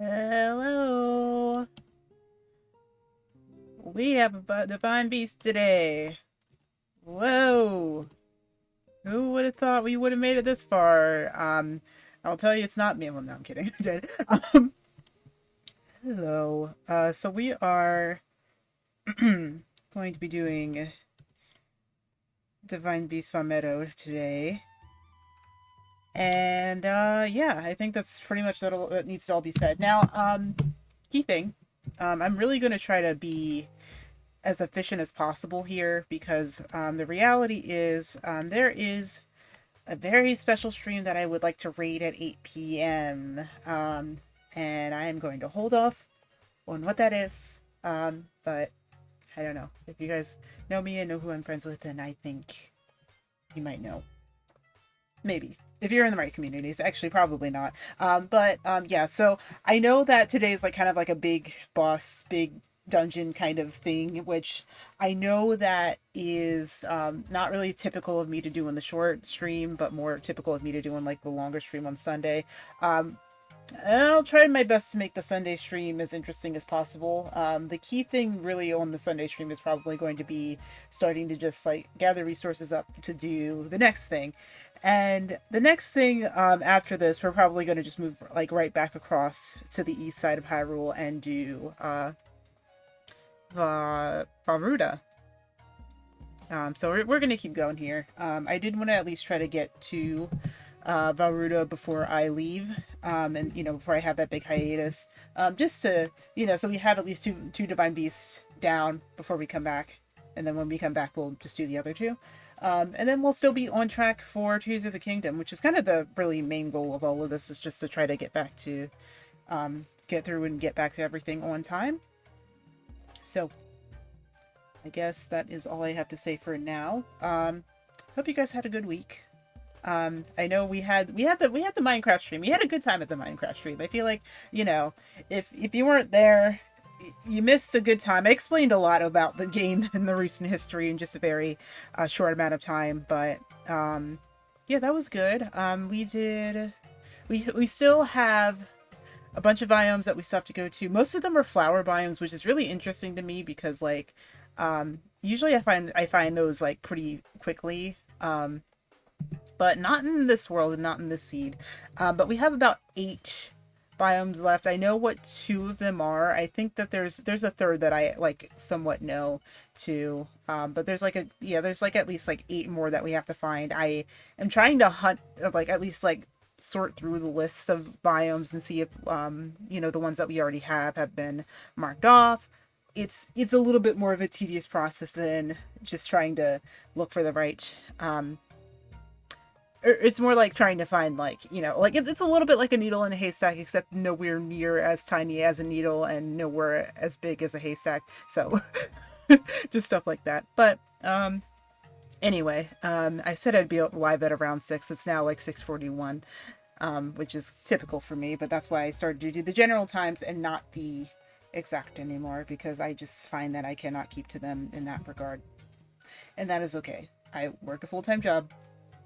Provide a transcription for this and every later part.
Hello. We have a divine beast today. Whoa. Who would have thought we would have made it this far? I'll tell you it's not me. Well, no, I'm kidding. um, hello. So we are going to be doing Divine Beast von Medoh today. And yeah, I think that's pretty much that needs to all be said. Now, key thing. I'm really gonna try to be as efficient as possible here because the reality is there is a very special stream that I would like to raid at 8 p.m. And I am going to hold off on what that is. But I don't know. If you guys know me and know who I'm friends with, then I think you might know. Maybe. If you're in the right communities, actually, probably not. Yeah, so I know that today is like kind of like a big boss, big dungeon kind of thing, which I know that is not really typical of me to do in the short stream, but more typical of me to do in like the longer stream on Sunday. Um, I'll try my best to make the Sunday stream as interesting as possible. The key thing really on the Sunday stream is probably going to be starting to just like gather resources up to do the next thing. And the next thing after this, we're probably going to just move like right back across to the east side of Hyrule and do Varuda. So we're going to keep going here. I did want to at least try to get to Varuda before I leave, and before I have that big hiatus, just to so we have at least two divine beasts down before we come back, and then when we come back, we'll just do the other two, and then we'll still be on track for Tears of the Kingdom, which is kind of the really main goal of all of this, is just to try to get back to, get through and get back to everything on time. So I guess that is all I have to say for now. Hope you guys had a good week. I know we had the Minecraft stream. We had a good time at the Minecraft stream. I feel like, if you weren't there, you missed a good time. I explained a lot about the game and the recent history in just a very short amount of time, but yeah, that was good. We still have a bunch of biomes that we still have to go to. Most of them are flower biomes, which is really interesting to me because like usually I find those like pretty quickly. But not in this world and not in this seed. But we have about 8 biomes left. I know what 2 of them are. I think that there's a third that I like somewhat know too. But there's like at least like 8 more that we have to find. I am trying to hunt like at least like sort through the lists of biomes and see if the ones that we already have been marked off. It's a little bit more of a tedious process than just trying to look for the right it's more like trying to find like like it's a little bit like a needle in a haystack, except nowhere near as tiny as a needle and nowhere as big as a haystack, so just stuff like that. But anyway, I said I'd be live at around 6. It's now like 6:41, which is typical for me, but that's why I started to do the general times and not the exact anymore, because I just find that I cannot keep to them in that regard, and that is okay. I work a full-time job.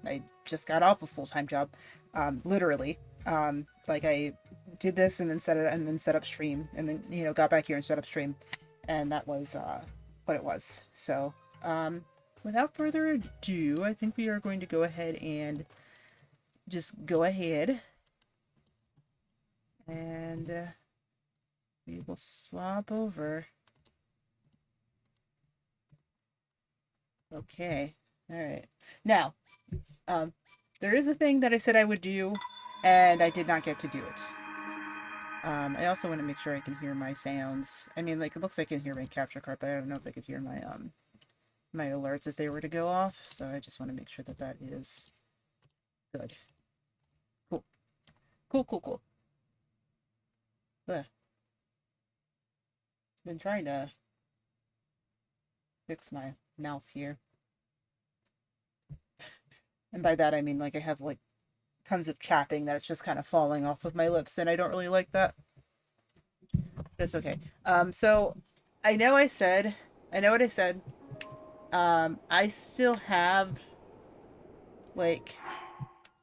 I just got off a full-time job, literally. Like I did this and then set up stream, and then got back here and set up stream, and that was what it was. So without further ado, I think we are going to go ahead and just go ahead and we will swap over. Okay. All right. Now, there is a thing that I said I would do, and I did not get to do it. I also want to make sure I can hear my sounds. I mean, like, it looks like I can hear my capture card, but I don't know if I could hear my alerts if they were to go off. So I just want to make sure that that is good. Cool. Cool, cool, cool. Ugh. Been trying to fix my mouth here. And by that, I mean, like, I have, like, tons of chapping that it's just kind of falling off of my lips, and I don't really like that. That's okay. So I know what I said. I still have like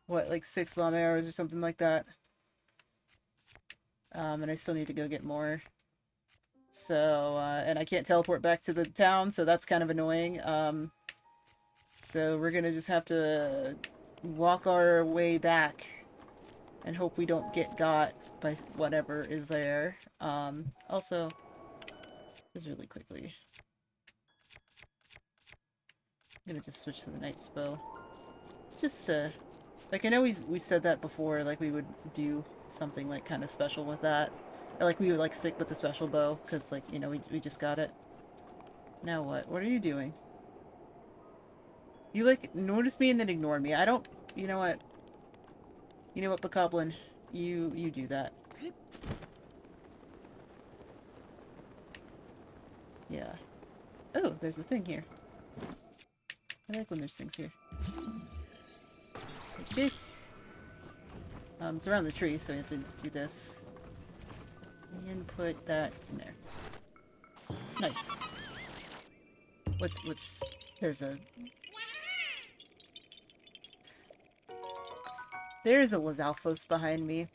what, like 6 bomb arrows or something like that. And I still need to go get more. So, and I can't teleport back to the town, so that's kind of annoying. So we're gonna just have to walk our way back and hope we don't get got by whatever is there. Also, just really quickly, I'm gonna just switch to the knight's bow. Just like, I know we said that before, like we would do something like kind of special with that. Or like we would like stick with the special bow, because like, you know, we just got it. Now what? What are you doing? You like notice me and then ignore me. I don't, you know what? You know what, Bokoblin? You do that. Yeah. Oh, there's a thing here. I like when there's things here. Like this. It's around the tree, so we have to do this. And put that in there. Nice. Which, there's a... There's a Lizalfos behind me.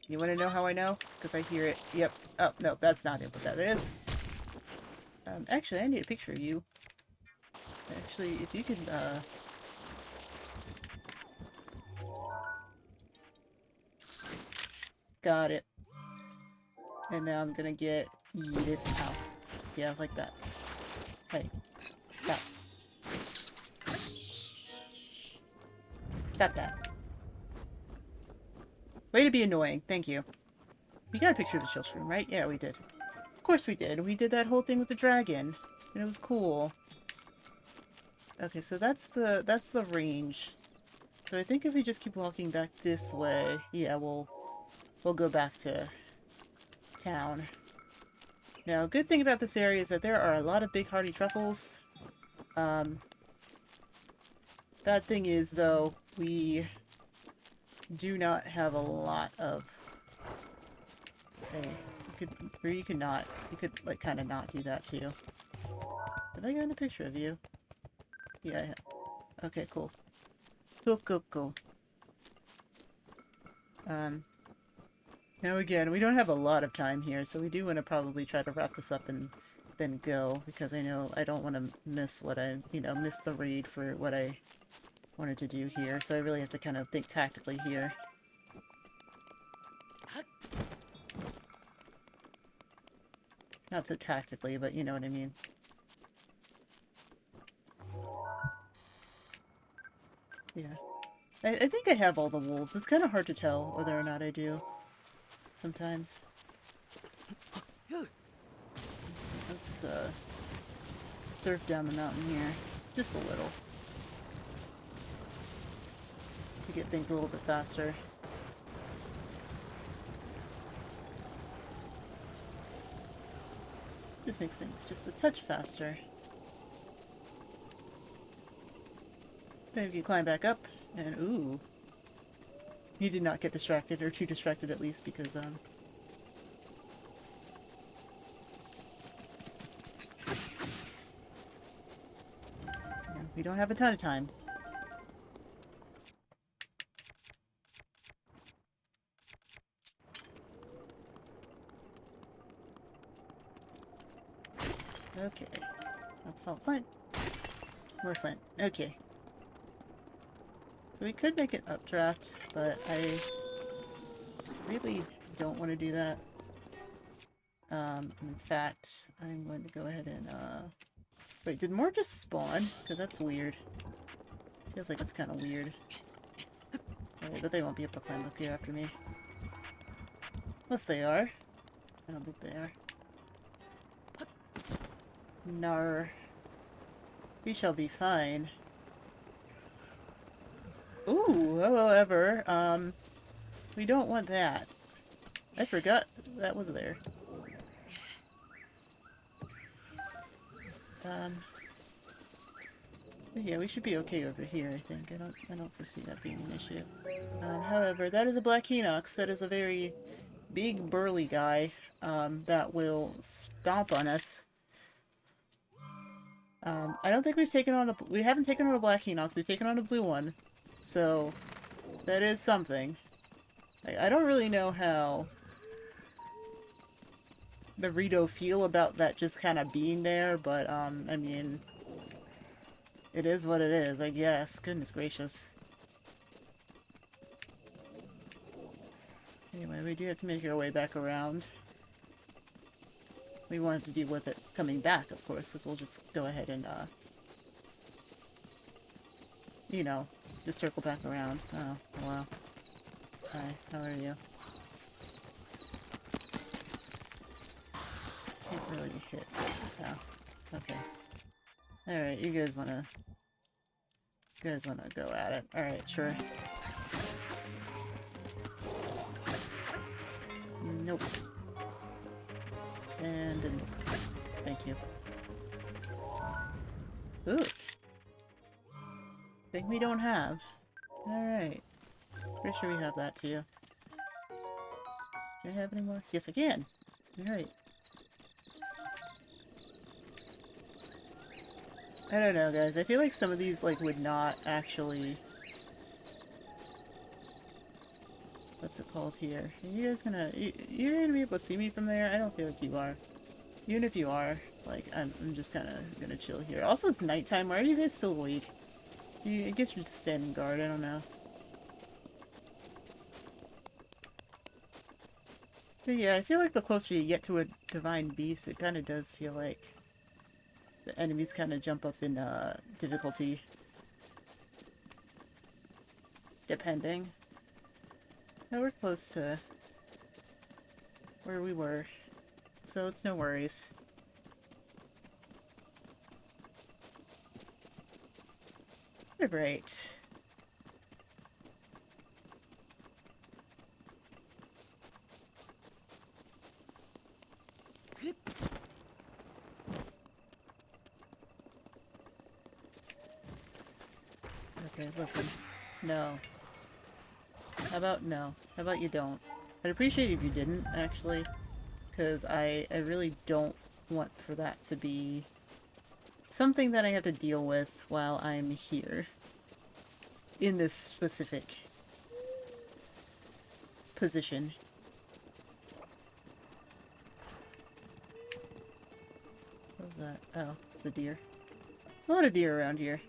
You want to know how I know? Because I hear it. Yep. Oh, no, that's not it, but that is. Actually, I need a picture of you. Actually, if you could, got it. And now I'm gonna get yeeted. Ow. Yeah, like that. Hey. Stop. Stop that. Way to be annoying. Thank you. We got a picture of the children, right? Yeah, we did. Of course we did. We did that whole thing with the dragon. And it was cool. Okay, so that's the range. So I think if we just keep walking back this way, yeah, we'll go back to town. Now, a good thing about this area is that there are a lot of big hardy truffles. Bad thing is, though, we do not have a lot of... Hey, you could not. You could, like, kind of not do that, too. Have I gotten a picture of you? Yeah, I have. Okay, cool. Cool. Now again, we don't have a lot of time here, so we do want to probably try to wrap this up and then go, because I know I don't want to miss what I, miss the raid for what I wanted to do here, so I really have to kind of think tactically here. Not so tactically, but you know what I mean. Yeah. I think I have all the wolves. It's kind of hard to tell whether or not I do. Sometimes. Let's, surf down the mountain here. Just a little. To get things a little bit faster. Just makes things just a touch faster. Then we can climb back up, and ooh. You did not get distracted, or too distracted at least, because, we don't have a ton of time. Okay. Salt flint. More flint. Okay. So we could make an updraft, but I really don't want to do that. In fact, I'm going to go ahead and, wait, did more just spawn? Because that's weird. Feels like it's kind of weird. Right, but they won't be able to climb up here after me. Unless they are. I don't think they are. Nar. We shall be fine. Ooh, however, we don't want that. I forgot that was there. Yeah, we should be okay over here, I think. I don't foresee that being an issue. However, that is a black Hinox. That is a very big, burly guy, that will stomp on us. I don't think we haven't taken on a black Hinox, we've taken on a blue one. So, that is something. I don't really know how the Medoh feel about that just kind of being there, but, I mean, it is what it is, I guess. Goodness gracious. Anyway, we do have to make our way back around. We won't have to deal with it coming back, of course, because we'll just go ahead and, you know, just circle back around. Oh, wow. Hi, how are you? Can't really hit. Yeah. Okay. Alright, you guys wanna go at it. Alright, sure. Nope. And nope. Thank you. Ooh. Thing we don't have. Alright. Pretty sure we have that too. Do I have any more? Yes, I can. Alright. I don't know, guys. I feel like some of these, like, would not actually... What's it called here? Are you guys gonna... You're gonna be able to see me from there? I don't feel like you are. Even if you are, like, I'm just kind of gonna chill here. Also, it's nighttime. Why are you guys still awake? I guess you're just standing guard. I don't know. But yeah, I feel like the closer you get to a divine beast, it kind of does feel like the enemies kind of jump up in difficulty. Depending. Now we're close to where we were, so it's no worries. Right. Okay, listen. No. How about no? How about you don't? I'd appreciate if you didn't, actually. Because I really don't want for that to be something that I have to deal with while I'm here. In this specific position. What was that? Oh, it's a deer. There's a lot of deer around here.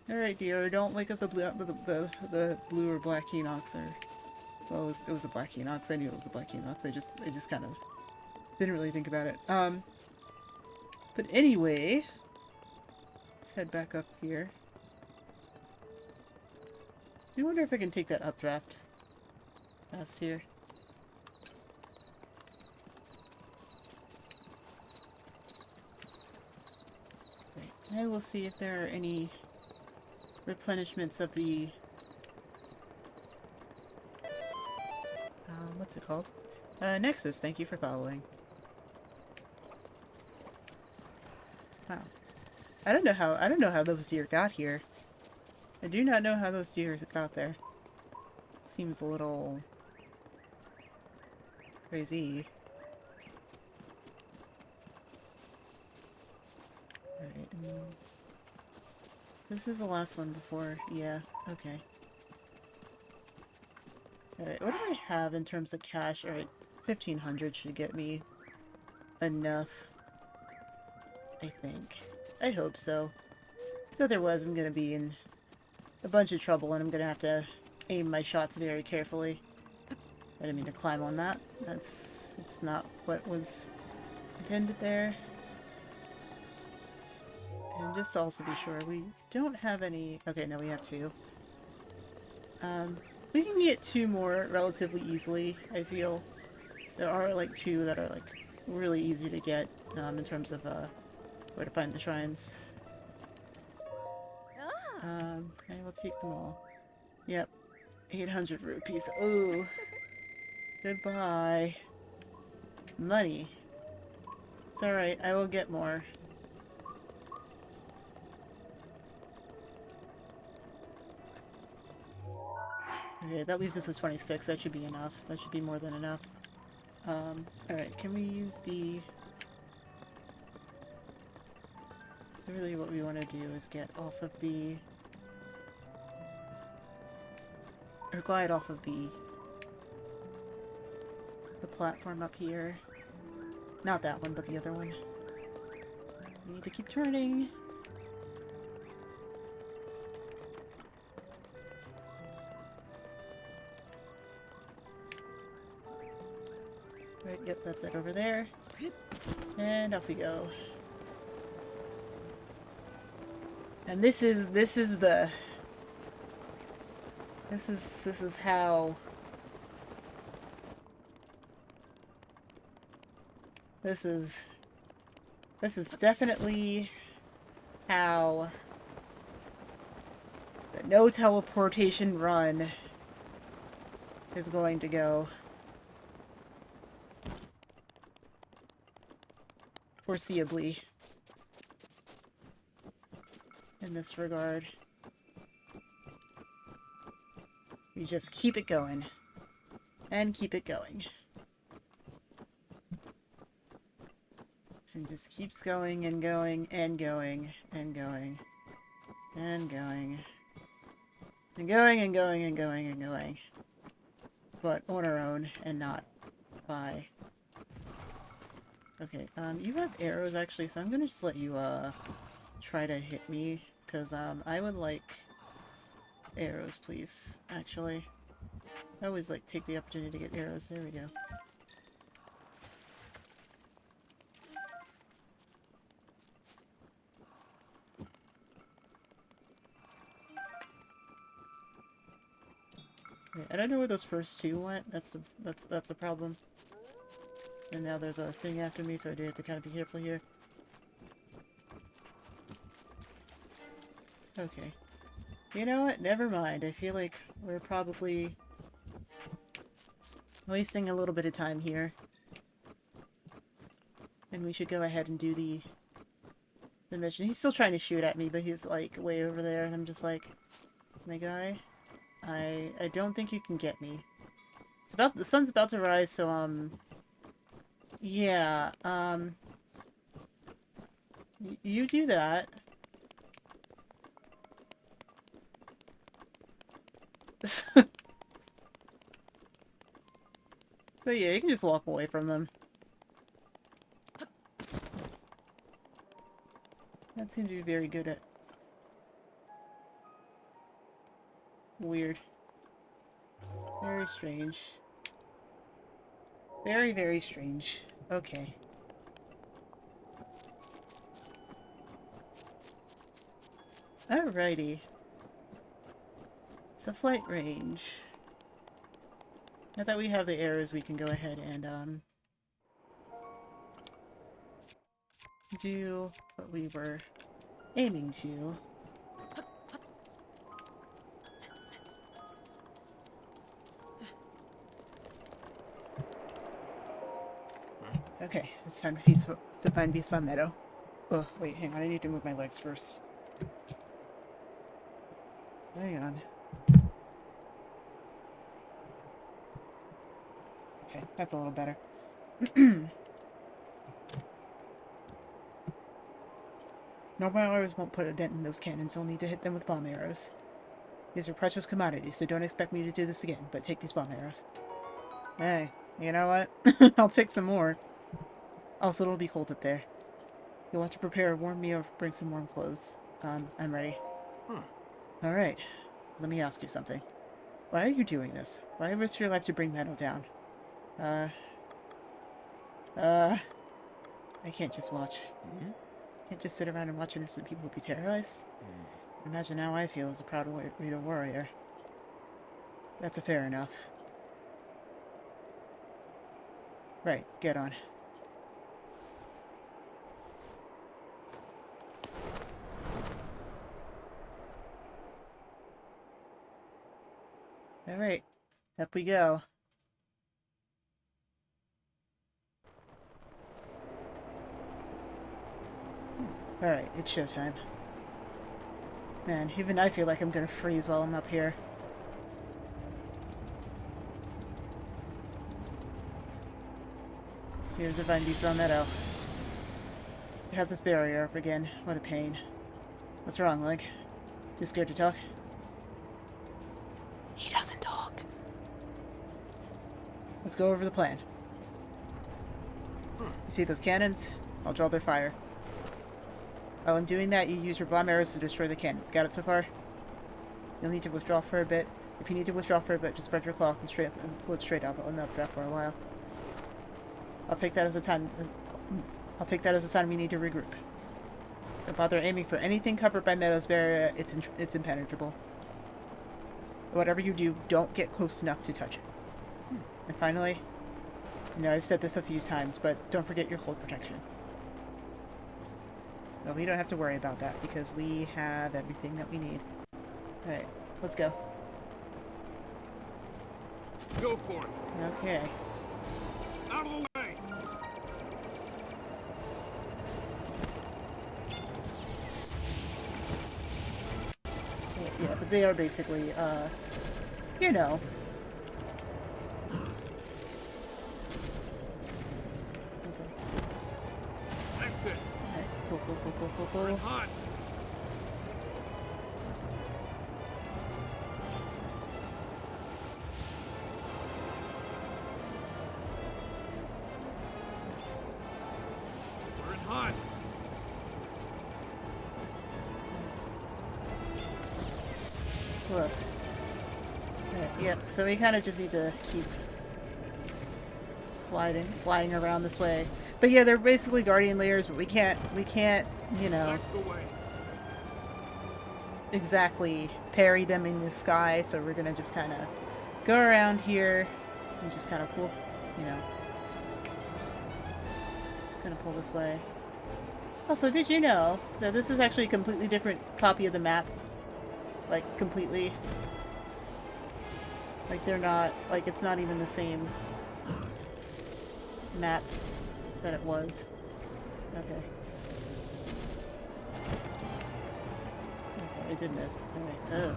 Alright, deer, don't wake up the blue or black Equinox, or... Well, it was a black Equinox. I knew it was a black Equinox. I just kind of didn't really think about it. But anyway... Let's head back up here. I wonder if I can take that updraft past here. Right. I will see if there are any replenishments of the... what's it called? Nexus, thank you for following. Wow. I don't know how those deer got here. I do not know how those deer got there. Seems a little... crazy. Alright, this is the last one before... yeah, okay. Alright, what do I have in terms of cash? Alright, 1,500 should get me enough. I think. I hope so. Because otherwise I'm gonna be in a bunch of trouble and I'm gonna have to aim my shots very carefully. I didn't mean to climb on that. It's not what was intended there. And just to also be sure, we don't have any... okay, no, we have 2. We can get 2 more relatively easily, I feel. There are, like, 2 that are, like, really easy to get, in terms of, where to find the shrines. I will take them all. Yep. 800 rupees. Ooh. Goodbye. Money. It's alright, I will get more. Okay, that leaves us with 26. That should be enough. That should be more than enough. Alright, can we use the... so really what we want to do is get off of the... or glide off of the platform up here. Not that one, but the other one. We need to keep turning. Right, yep, that's it over there. And off we go. And this is how this is definitely how the no teleportation run is going to go. Foreseeably. In this regard. We just keep it going. And keep it going. And just keeps going and going and going and going. And going. And going and going and going and going. But on our own and not by. Okay, you have arrows actually, so I'm gonna just let you, try to hit me. Because, I would like arrows, please, actually. I always, like, take the opportunity to get arrows. There we go. Okay, I don't know where those first two went. That's a problem. And now there's a thing after me, so I do have to kind of be careful here. Okay. You know what? Never mind. I feel like we're probably wasting a little bit of time here. And we should go ahead and do the mission. He's still trying to shoot at me, but he's like way over there, and I'm just like, my guy, I don't think you can get me. The sun's about to rise, so yeah, you do that. So yeah, you can just walk away from them. That seems to be very good at... Weird. Very strange. Very, very strange. Okay. Alrighty. So flight range. Now that we have the arrows, we can go ahead and, do what we were aiming to. Okay, it's time to find Beast by Medoh. Oh, wait, hang on, I need to move my legs first. Hang on. Okay, that's a little better. Normal arrows won't put a dent in those cannons. You'll need to hit them with bomb arrows. These are precious commodities, so don't expect me to do this again, but take these bomb arrows. Hey, you know what? I'll take some more. Also, it'll be cold up there. You'll want to prepare a warm meal or bring some warm clothes. I'm ready. Alright, let me ask you something. Why are you doing this? Why risk your life to bring Medoh down? I can't just watch. Can't just sit around and watch innocent people be terrorized. Imagine how I feel as a proud Medoh warrior. That's a fair enough. Right, get on. Alright, up we go. Alright, it's showtime. Man, even I feel like I'm gonna freeze while I'm up here. Here's a Vine Beast on Medoh. It has this barrier up again. What a pain. What's wrong, Link? Too scared to talk? He doesn't talk. Let's go over the plan. You see those cannons? I'll draw their fire. While I'm doing that, you use your bomb arrows to destroy the cannons. Got it so far? You'll need to withdraw for a bit. If you need to withdraw for a bit, just spread your cloth and float straight out on the updraft for a while. I'll take that as a sign we need to regroup. Don't bother aiming for anything covered by Medoh's barrier. It's impenetrable. Whatever you do, don't get close enough to touch it. And finally, I know I've said this a few times, but don't forget your cold protection. No, we don't have to worry about that because we have everything that we need. Alright, let's go. Go for it. Okay. Out of the way. Yeah, but they are basically, you know. Okay. That's it. Alright, cool. We're hot. We're in hot. Look. Alright, yep, so we kind of just need to keep flying around this way. But yeah, they're basically guardian layers, but we can't, you know, That's the way. exactly parry them in the sky, so we're gonna just kind of go around here and just kind of pull, you know, gonna pull this way. Also, did you know that this is actually a completely different copy of the map? Like, completely. Like, they're not, like, it's not even the same map that it was. Okay. Okay, I did miss. Alright, ugh.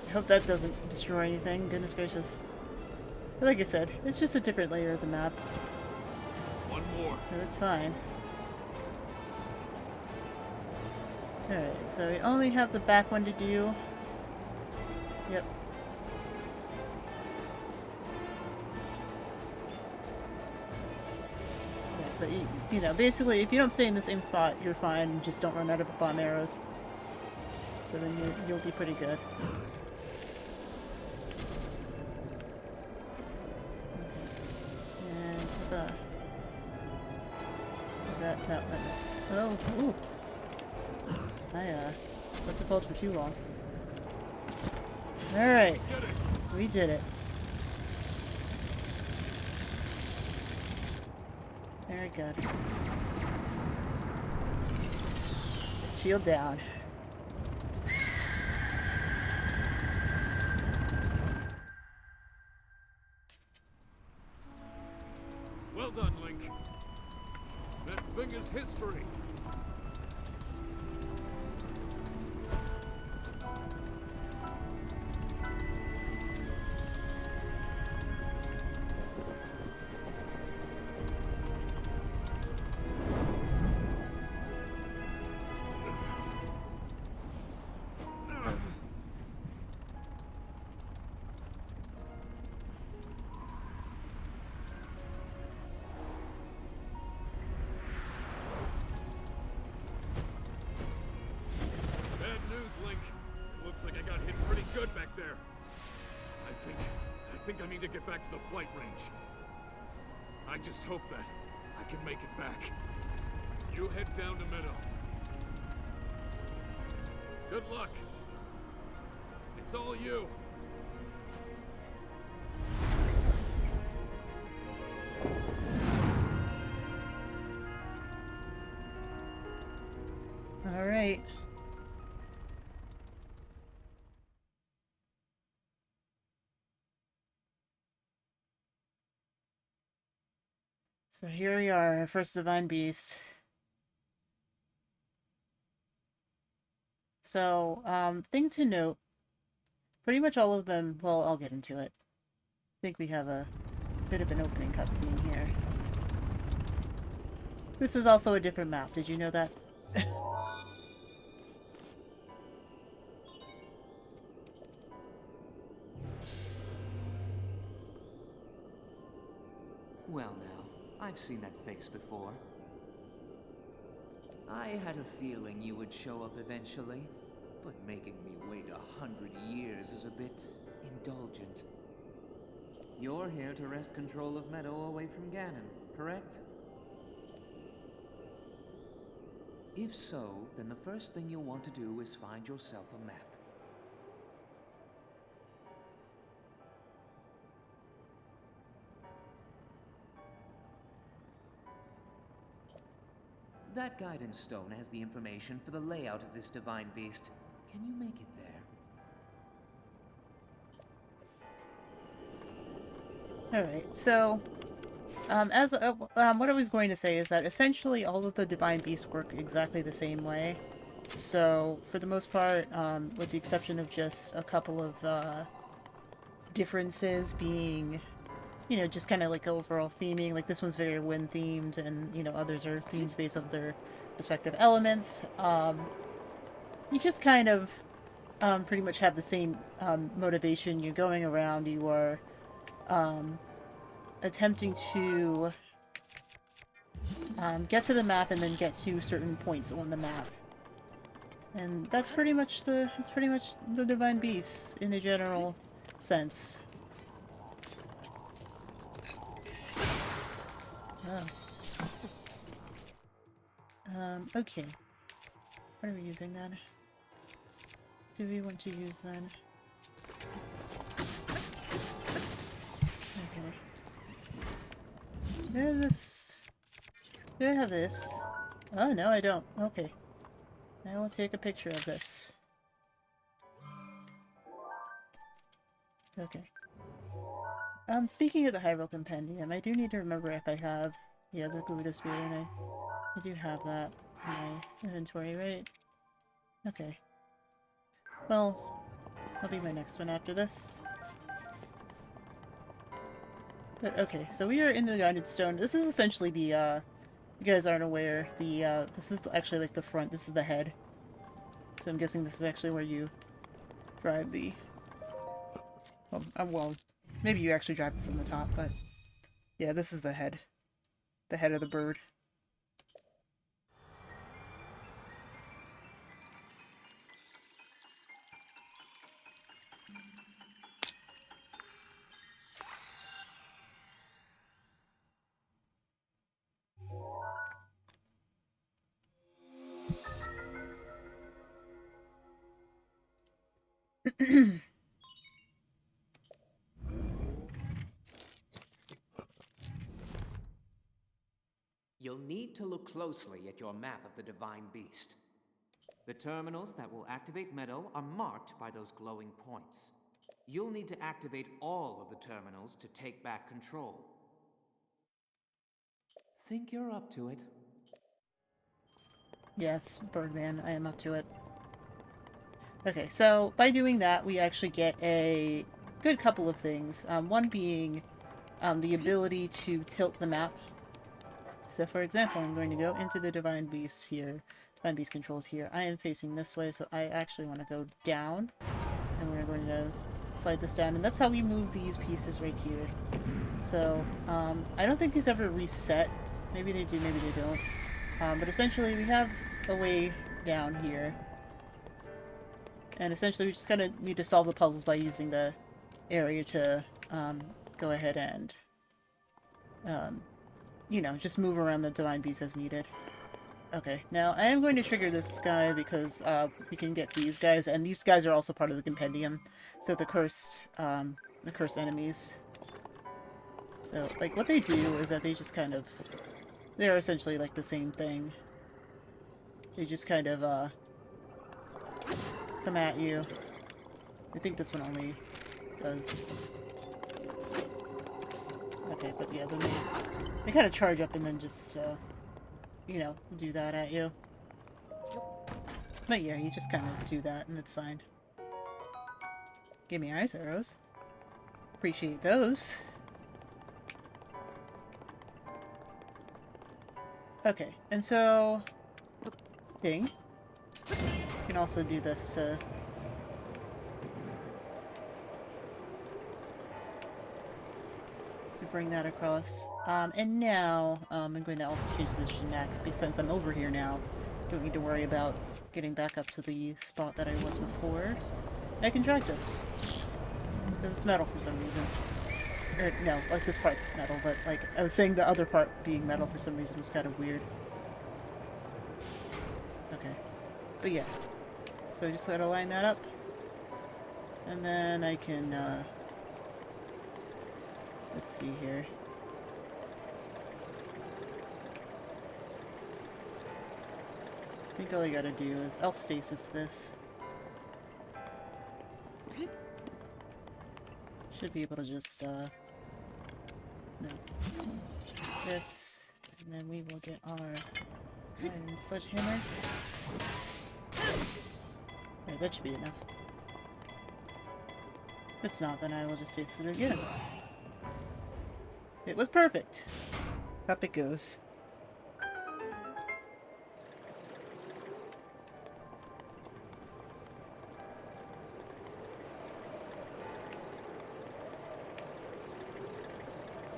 I hope that doesn't destroy anything, goodness gracious. But like I said, it's just a different layer of the map. One more. So it's fine. Alright, so we only have the back one to do. Yep. Yeah, but you know, basically, if you don't stay in the same spot, you're fine. Just don't run out of bomb arrows. So then you'll be pretty good. Okay. And no, that missed. Oh, ooh. What's it called for too long? Alright. We did it. Very good. Shield down. Well done, Link. That thing is history. Link. It looks like I got hit pretty good back there. I think I need to get back to the flight range. I just hope that I can make it back. You head down to Medoh. Good luck. It's all you. All right. So here we are, our first divine beast. So, thing to note, pretty much all of them, well, I'll get into it. I think we have a bit of an opening cutscene here. This is also a different map, did you know that? Well now, I I've seen that face before. I had a feeling you would show up eventually, but making me wait 100 years is a bit indulgent. You're here to wrest control of Medoh away from Ganon, correct? If so, then the first thing you'll want to do is find yourself a map. That guidance stone has the information for the layout of this divine beast. Can you make it there? Alright, so what I was going to say is that essentially all of the divine beasts work exactly the same way. So, for the most part, with the exception of just a couple of differences being, you know, just kind of like overall theming. Like this one's very wind themed, and you know others are themed based on their respective elements. You just kind of pretty much have the same motivation. You're going around. You are attempting to get to the map and then get to certain points on the map. And that's pretty much the divine beasts in a general sense. Oh. Okay. What are we using then? Do we want to use then? Okay. Do I have this? Do I have this? Oh, no, I don't. Okay. I will take a picture of this. Okay. Speaking of the Hyrule Compendium, I do need to remember if I have, yeah, the Gerudo Spear, and I do have that in my inventory, right? Okay. Well, that'll be my next one after this. But okay, so we are in the Guided Stone. This is essentially the, you guys aren't aware, the, this is actually like the front, this is the head. So I'm guessing this is actually where you drive the, well, maybe you actually drive it from the top, but yeah, this is the head. The head of the bird. You'll need to look closely at your map of the Divine Beast. The terminals that will activate Medoh are marked by those glowing points. You'll need to activate all of the terminals to take back control. Think you're up to it? Yes, Birdman, I am up to it. Okay, so by doing that, we actually get a good couple of things. One being the ability to tilt the map. So for example, I'm going to go into the Divine Beast here. Divine Beast controls here. I am facing this way, so I actually want to go down. And we're going to slide this down. And that's how we move these pieces right here. So, I don't think these ever reset. Maybe they do, maybe they don't. But essentially, we have a way down here. And essentially, we just kind of need to solve the puzzles by using the area to go ahead and, you know, just move around the Divine Beast as needed. Okay, now I am going to trigger this guy because we can get these guys, and these guys are also part of the compendium. So the cursed enemies. So, like, what they do is that they just kind of, they're essentially like the same thing. They just kind of come at you. I think this one only does. Okay, but yeah, then they kind of charge up and then just, you know, do that at you. But yeah, you just kind of do that and it's fine. Give me ice arrows. Appreciate those. Okay, and so thing. You can also do this to to bring that across. And now, I'm going to also choose position next, because since I'm over here now, don't need to worry about getting back up to the spot that I was before. I can drag this. Because it's metal for some reason. Or, no, like this part's metal, but like, I was saying the other part being metal for some reason was kind of weird. Okay. But yeah. So just gotta line that up. And then I can, let's see here. I think all I gotta do is, I'll stasis this. Should be able to just, no. This, and then we will get our iron sledgehammer. Alright, that should be enough. If it's not, then I will just stasis it again. It was perfect. Up it goes.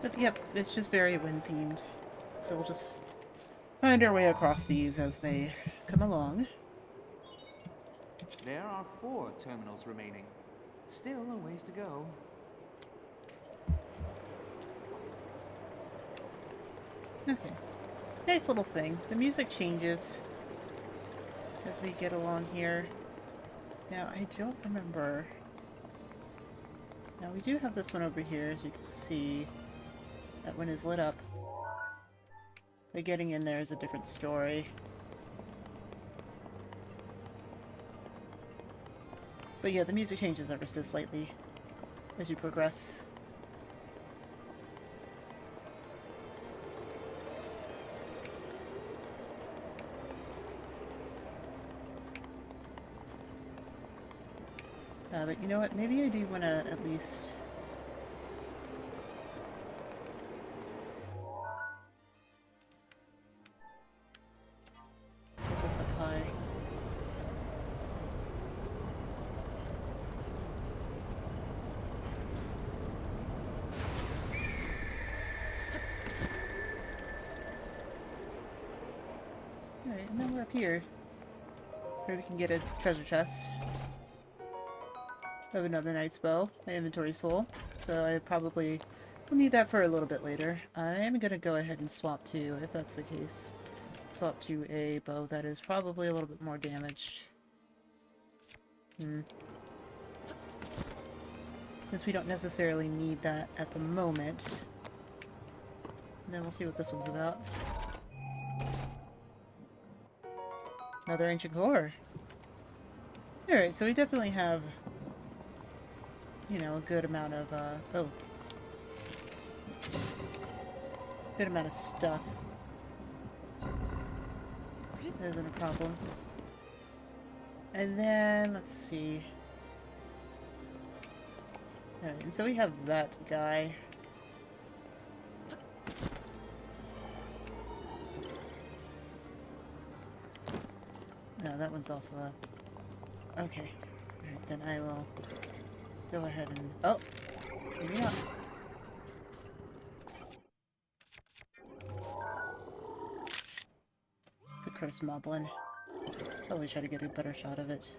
But yep, it's just very wind themed. So we'll just find our way across these as they come along. There are 4 terminals remaining. Still a ways to go. Okay. Nice little thing. The music changes as we get along here. Now, I don't remember. Now, we do have this one over here, as you can see. That one is lit up. But getting in there is a different story. But yeah, the music changes ever so slightly as you progress. But you know what? Maybe I do want to at least... get this up high. Alright, and then we're up here. Where we can get a treasure chest. I have another knight's bow. My inventory's full, so I probably will need that for a little bit later. I am going to go ahead and swap to, if that's the case, swap to a bow that is probably a little bit more damaged. Since we don't necessarily need that at the moment. And then we'll see what this one's about. Another ancient core. Alright, so we definitely have, you know, a good amount of, good amount of stuff. That isn't a problem. And then, let's see. Alright, and so we have that guy. No, that one's also a... Okay. Alright, then I will go ahead and... Oh! Maybe not. It's a cursed moblin. Probably try to get a better shot of it.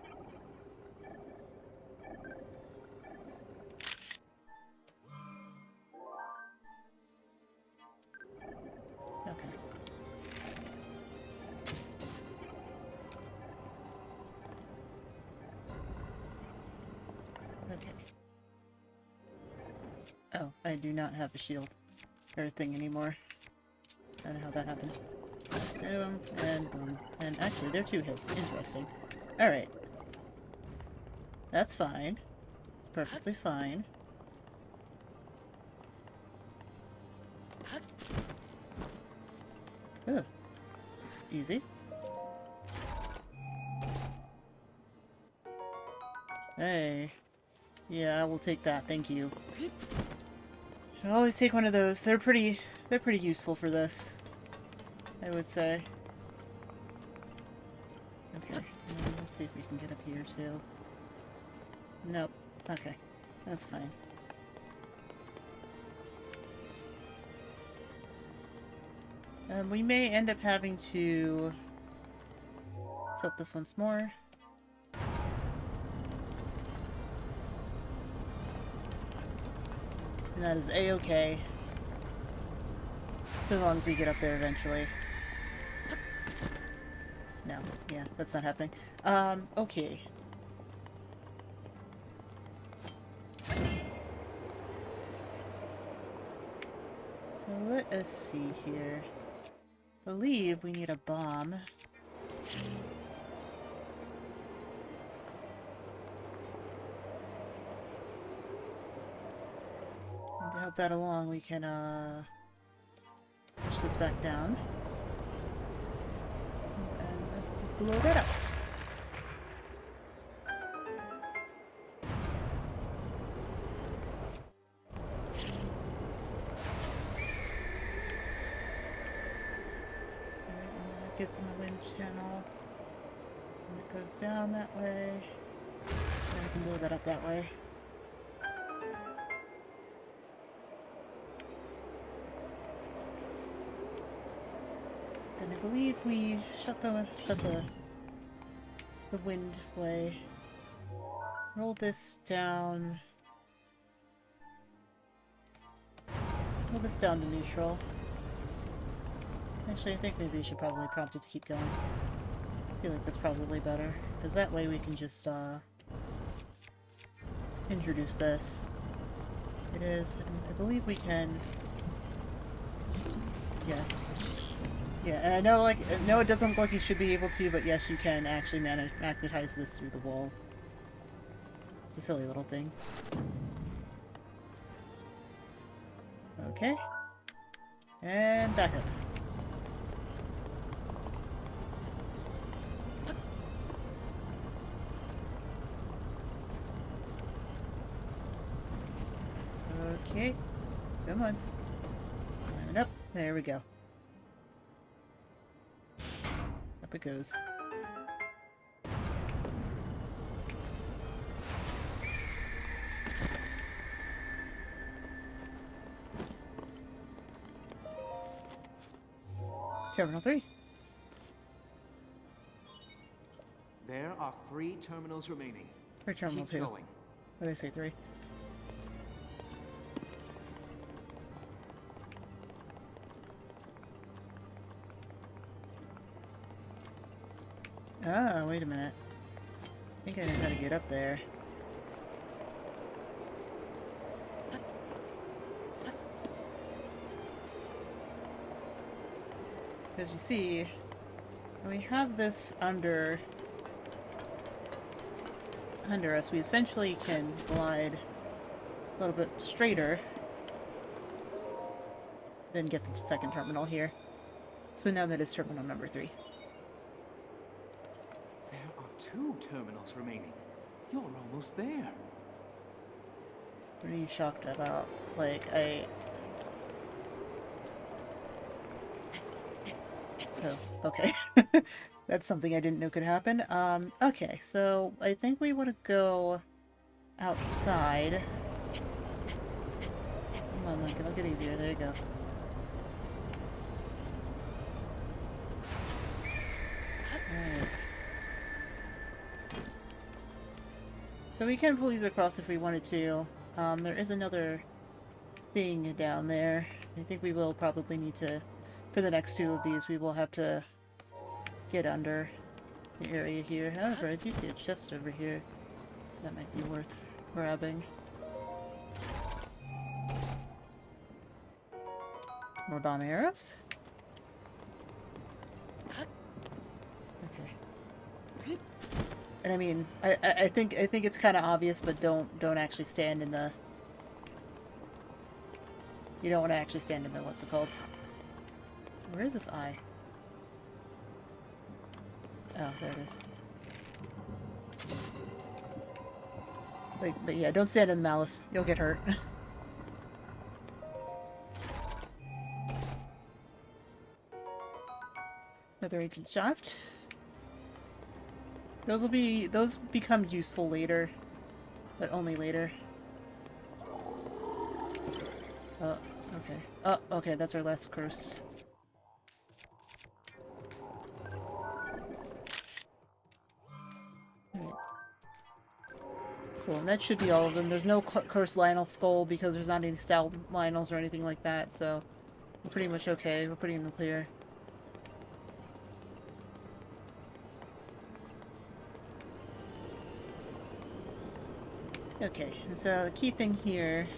Okay. Okay. Oh, I do not have a shield or thing anymore. I don't know how that happened. Boom, and boom. And actually, they're 2 hits. Interesting. Alright. That's fine. It's perfectly fine. Ugh. Easy. Hey. Yeah, I will take that, thank you. I'll always take one of those. They're pretty useful for this, I would say. Okay, and let's see if we can get up here too. Nope. Okay, that's fine. We may end up having to tilt this once more. And that is a-okay. So long as we get up there eventually. No, yeah, that's not happening. Okay. So let us see here. I believe we need a bomb. And to help that along, we can, push this back down. And blow that up. Alright, and then it gets in the wind channel. And it goes down that way. And we can blow that up that way. Then I believe we shut the wind way. Roll this down. Roll this down to neutral. Actually, I think maybe we should probably prompt it to keep going. I feel like that's probably better. Because that way we can just, introduce this. It is, and I believe we can... Yeah. Yeah, and I know, like, no, it doesn't look like you should be able to, but yes, you can actually magnetize this through the wall. It's a silly little thing. Okay. And back up. Okay. Come on. Climb it up. There we go. Up it goes. Terminal 3. There are 3 terminals remaining. Or Terminal Keep 2. going. What did I say, 3? Ah, wait a minute. I think I know how to get up there. Because you see, when we have this under us, we essentially can glide a little bit straighter, then get the second terminal here. So now that is terminal number 3. There are 2 terminals remaining. You're almost there. What are you shocked about? Like, Oh, okay. That's something I didn't know could happen. Okay, so I think we want to go outside. Come on, Lincoln, it'll get easier. There you go. Alright. So we can pull these across if we wanted to. There is another thing down there. I think we will probably need to, for the next 2 of these, we will have to get under the area here. However, I do see a chest over here. That might be worth grabbing. More bomb arrows? Okay. And I mean, I think it's kind of obvious, but don't actually stand in the... You don't want to actually stand in the, what's it called? Where is this eye? Oh, there it is. But yeah, don't stand in the malice. You'll get hurt. Another agent shaft. Those become useful later, but only later. Oh, okay. Oh, okay, that's our last curse. Cool, and that should be all of them. There's no cursed Lionel skull because there's not any style Lionels or anything like that, so we're pretty much okay. We're pretty in the clear. Okay, and so the key thing here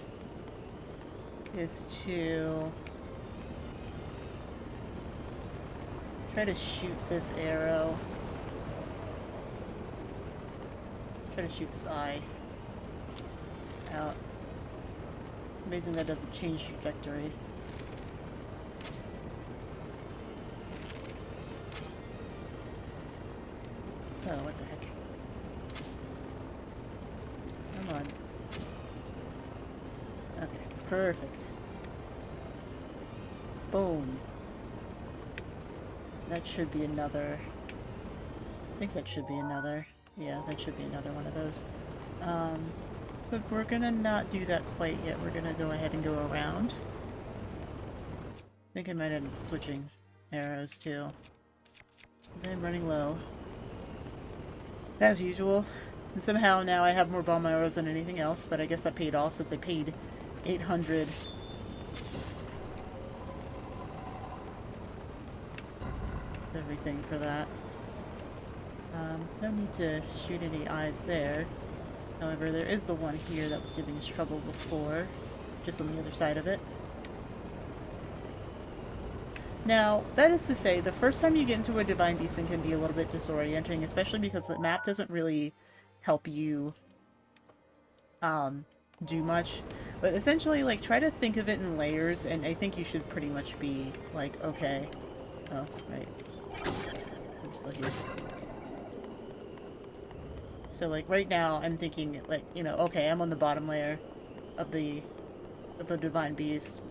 is to try to shoot this arrow. Try to shoot this eye out. It's amazing that doesn't change trajectory. Oh, what the heck. Come on. Okay, perfect. Boom. That should be another. I think that should be another. Yeah, that should be another one of those. But we're gonna not do that quite yet. We're gonna go ahead and go around. I think I might end up switching arrows too. Because I'm running low. As usual. And somehow now I have more bomb arrows than anything else, but I guess that paid off since I paid 800. Everything for that. No need to shoot any eyes there. However, there is the one here that was giving us trouble before, just on the other side of it. Now, that is to say, the first time you get into a Divine Beast thing can be a little bit disorienting, especially because the map doesn't really help you do much. But essentially, like, try to think of it in layers, and I think you should pretty much be like, okay. Oh, right. I'm still here. So, like, right now, I'm thinking, like, you know, okay, I'm on the bottom layer of the Divine Beast.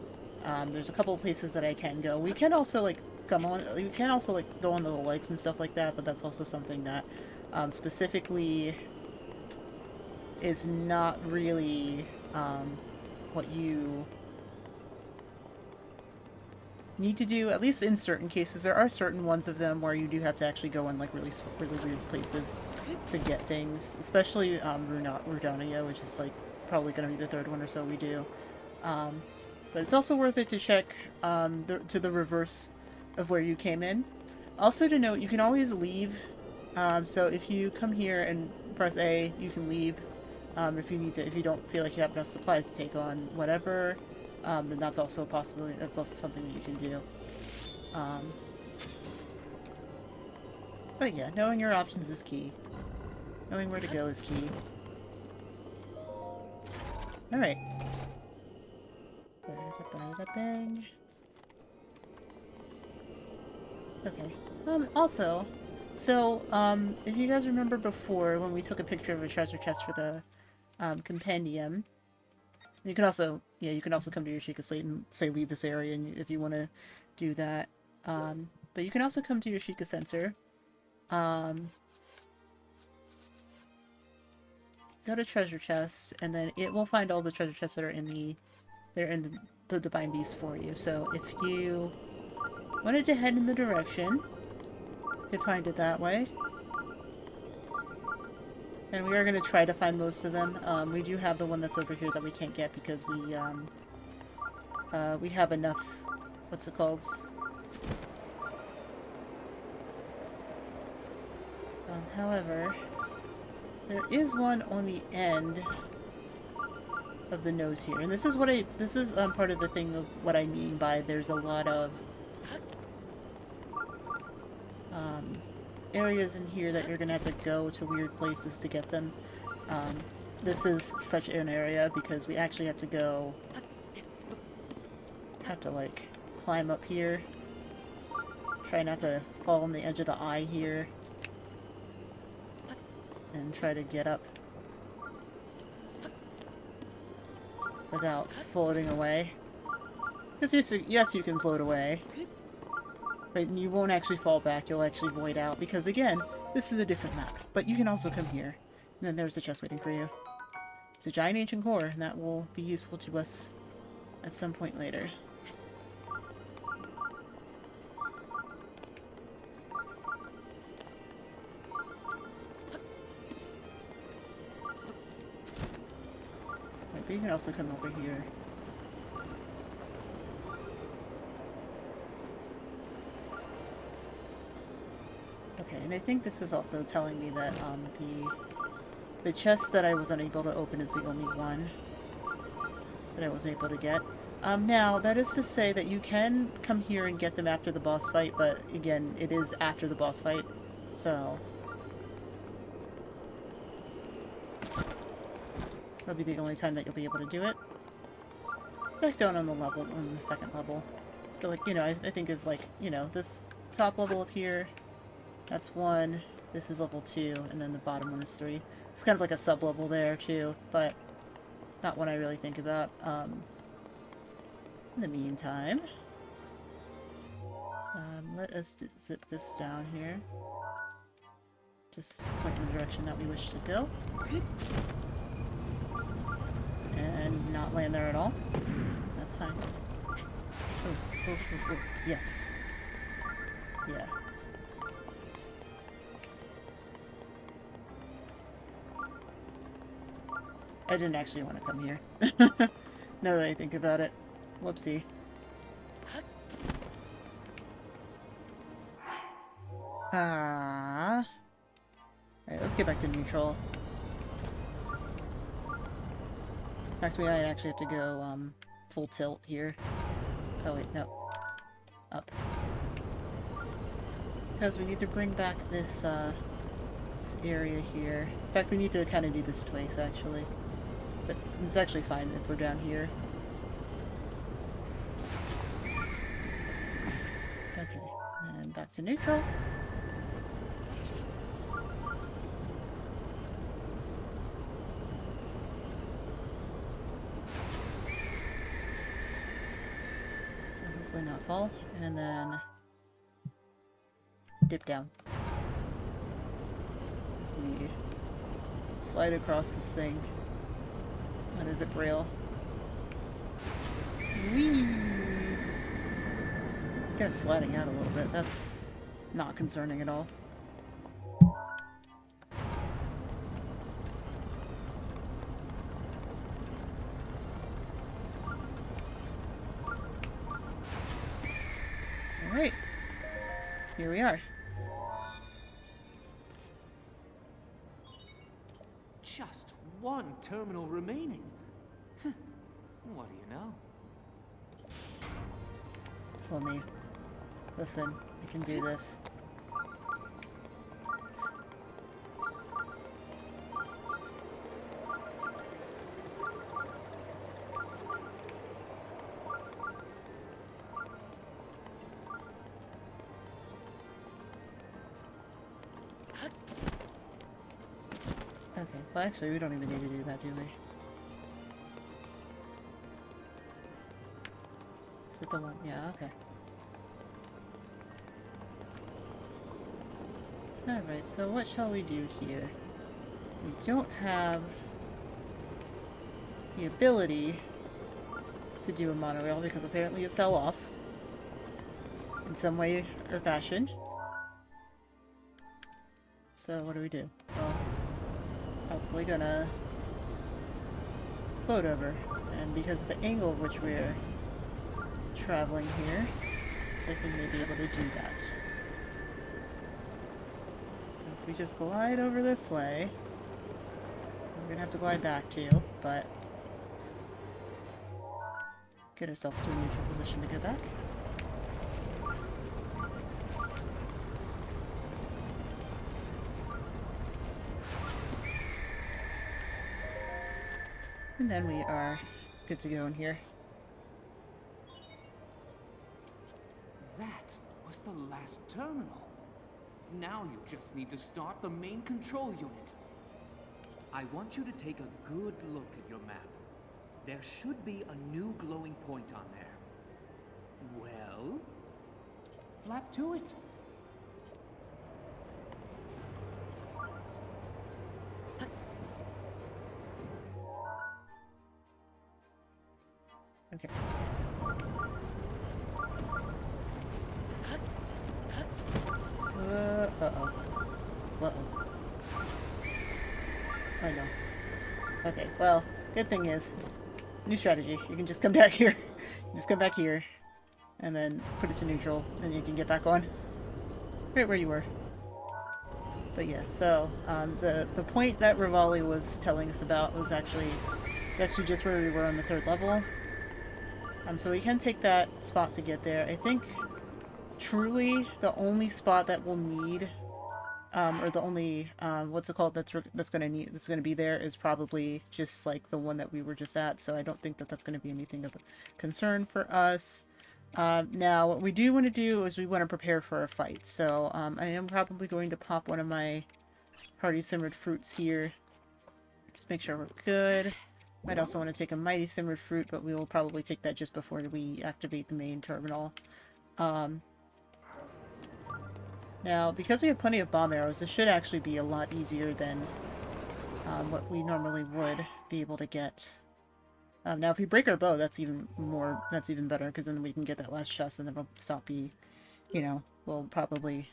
There's a couple of places that I can go. We can also, like, go on the legs and stuff like that, but that's also something that, specifically is not really, what you need to do, at least in certain cases. There are certain ones of them where you do have to actually go in, like, really weird places to get things, especially Rudonia, which is, like, probably going to be the third one or so we do. But it's also worth it to check to the reverse of where you came in. Also to note, you can always leave. So if you come here and press A, you can leave. If you need to, if you don't feel like you have enough supplies to take on whatever, then that's also a possibility. That's also something that you can do. But yeah, knowing your options is key. Knowing where to go is key. Alright. Bang. Okay. Also, so, if you guys remember before when we took a picture of a treasure chest for the, compendium, you can also, yeah, you can also come to your Sheikah Slate and say leave this area and if you want to do that. But you can also come to your Sheikah sensor. Go to treasure chest, and then it will find all the treasure chests that are in the Divine Beast for you. So if you wanted to head in the direction, you could find it that way. And we are going to try to find most of them. We do have the one that's over here that we can't get because we have enough, what's it called? However, there is one on the end of the nose here. And this is what this is part of the thing of what I mean by there's a lot of areas in here that you're gonna have to go to weird places to get them. This is such an area because we actually have to like climb up here. Try not to fall on the edge of the eye here. And try to get up without floating away. Because yes, you can float away, but you won't actually fall back, you'll actually void out, because again, this is a different map. But you can also come here, and then there's a chest waiting for you. It's a giant ancient core, and that will be useful to us at some point later. but you can also come over here. Okay, and I think this is also telling me that the chest that I was unable to open is the only one that I was able to get. Now, that is to say that you can come here and get them after the boss fight, but again, it is after the boss fight, so... that'll be the only time that you'll be able to do it. Back down on the level, on the second level. So, like, you know, I think is like, you know, this top level up here, that's 1, this is level 2, and then the bottom one is 3. It's kind of like a sub-level there, too, but not one I really think about. In the meantime, let us zip this down here. Just point in the direction that we wish to go. And not land there at all. That's fine. Oh. Yes. Yeah. I didn't actually want to come here. Now that I think about it. Whoopsie. Alright, let's get back to neutral. Actually, I actually have to go, full tilt here. Oh wait, no. Up. Because we need to bring back this, this area here. In fact, we need to kind of do this twice, actually. But it's actually fine if we're down here. Okay, and back to neutral. Hopefully not fall, and then dip down as we slide across this thing. What is it, Braille? Whee! Kind of sliding out a little bit. That's not concerning at all. Alright. Here we are. Just one terminal remaining. What do you know? Well, me. Listen, I can do this. Okay, well actually we don't even need to do that, do we? Is it the one? Yeah, okay. Alright, so what shall we do here? We don't have the ability to do a monorail because apparently it fell off in some way or fashion. So what do we do? Well, probably gonna float over, and because of the angle of which we're traveling here, looks like we may be able to do that. If we just glide over this way, we're gonna have to glide back too, but get ourselves to a neutral position to go back. And then we are good to go in here. That was the last terminal. Now you just need to start the main control unit. I want you to take a good look at your map. There should be a new glowing point on there. Well, flap to it. Okay. Uh-oh. Uh-oh. Oh no. Okay, well, Good thing is, new strategy. You can just come back here. Just come back here. And then put it to neutral. And you can get back on. Right where you were. But yeah, so the point that Rivali was telling us about was actually just where we were on the 3rd level. So we can take that spot to get there. I think truly the only spot that we'll need, or the only what's it called that's gonna be there is probably just like the one that we were just at. So I don't think that that's gonna be anything of a concern for us. Now, what we do want to do is we want to prepare for a fight. So, I am probably going to pop one of my Hearty Simmered Fruits here. Just make sure we're good. Might also want to take a Mighty Simmered Fruit, but we will probably take that just before we activate the main terminal. Now, because we have plenty of bomb arrows, this should actually be a lot easier than what we normally would be able to get. Now, if we break our bow, that's even better, because then we can get that last chest, and then we'll stop we'll probably...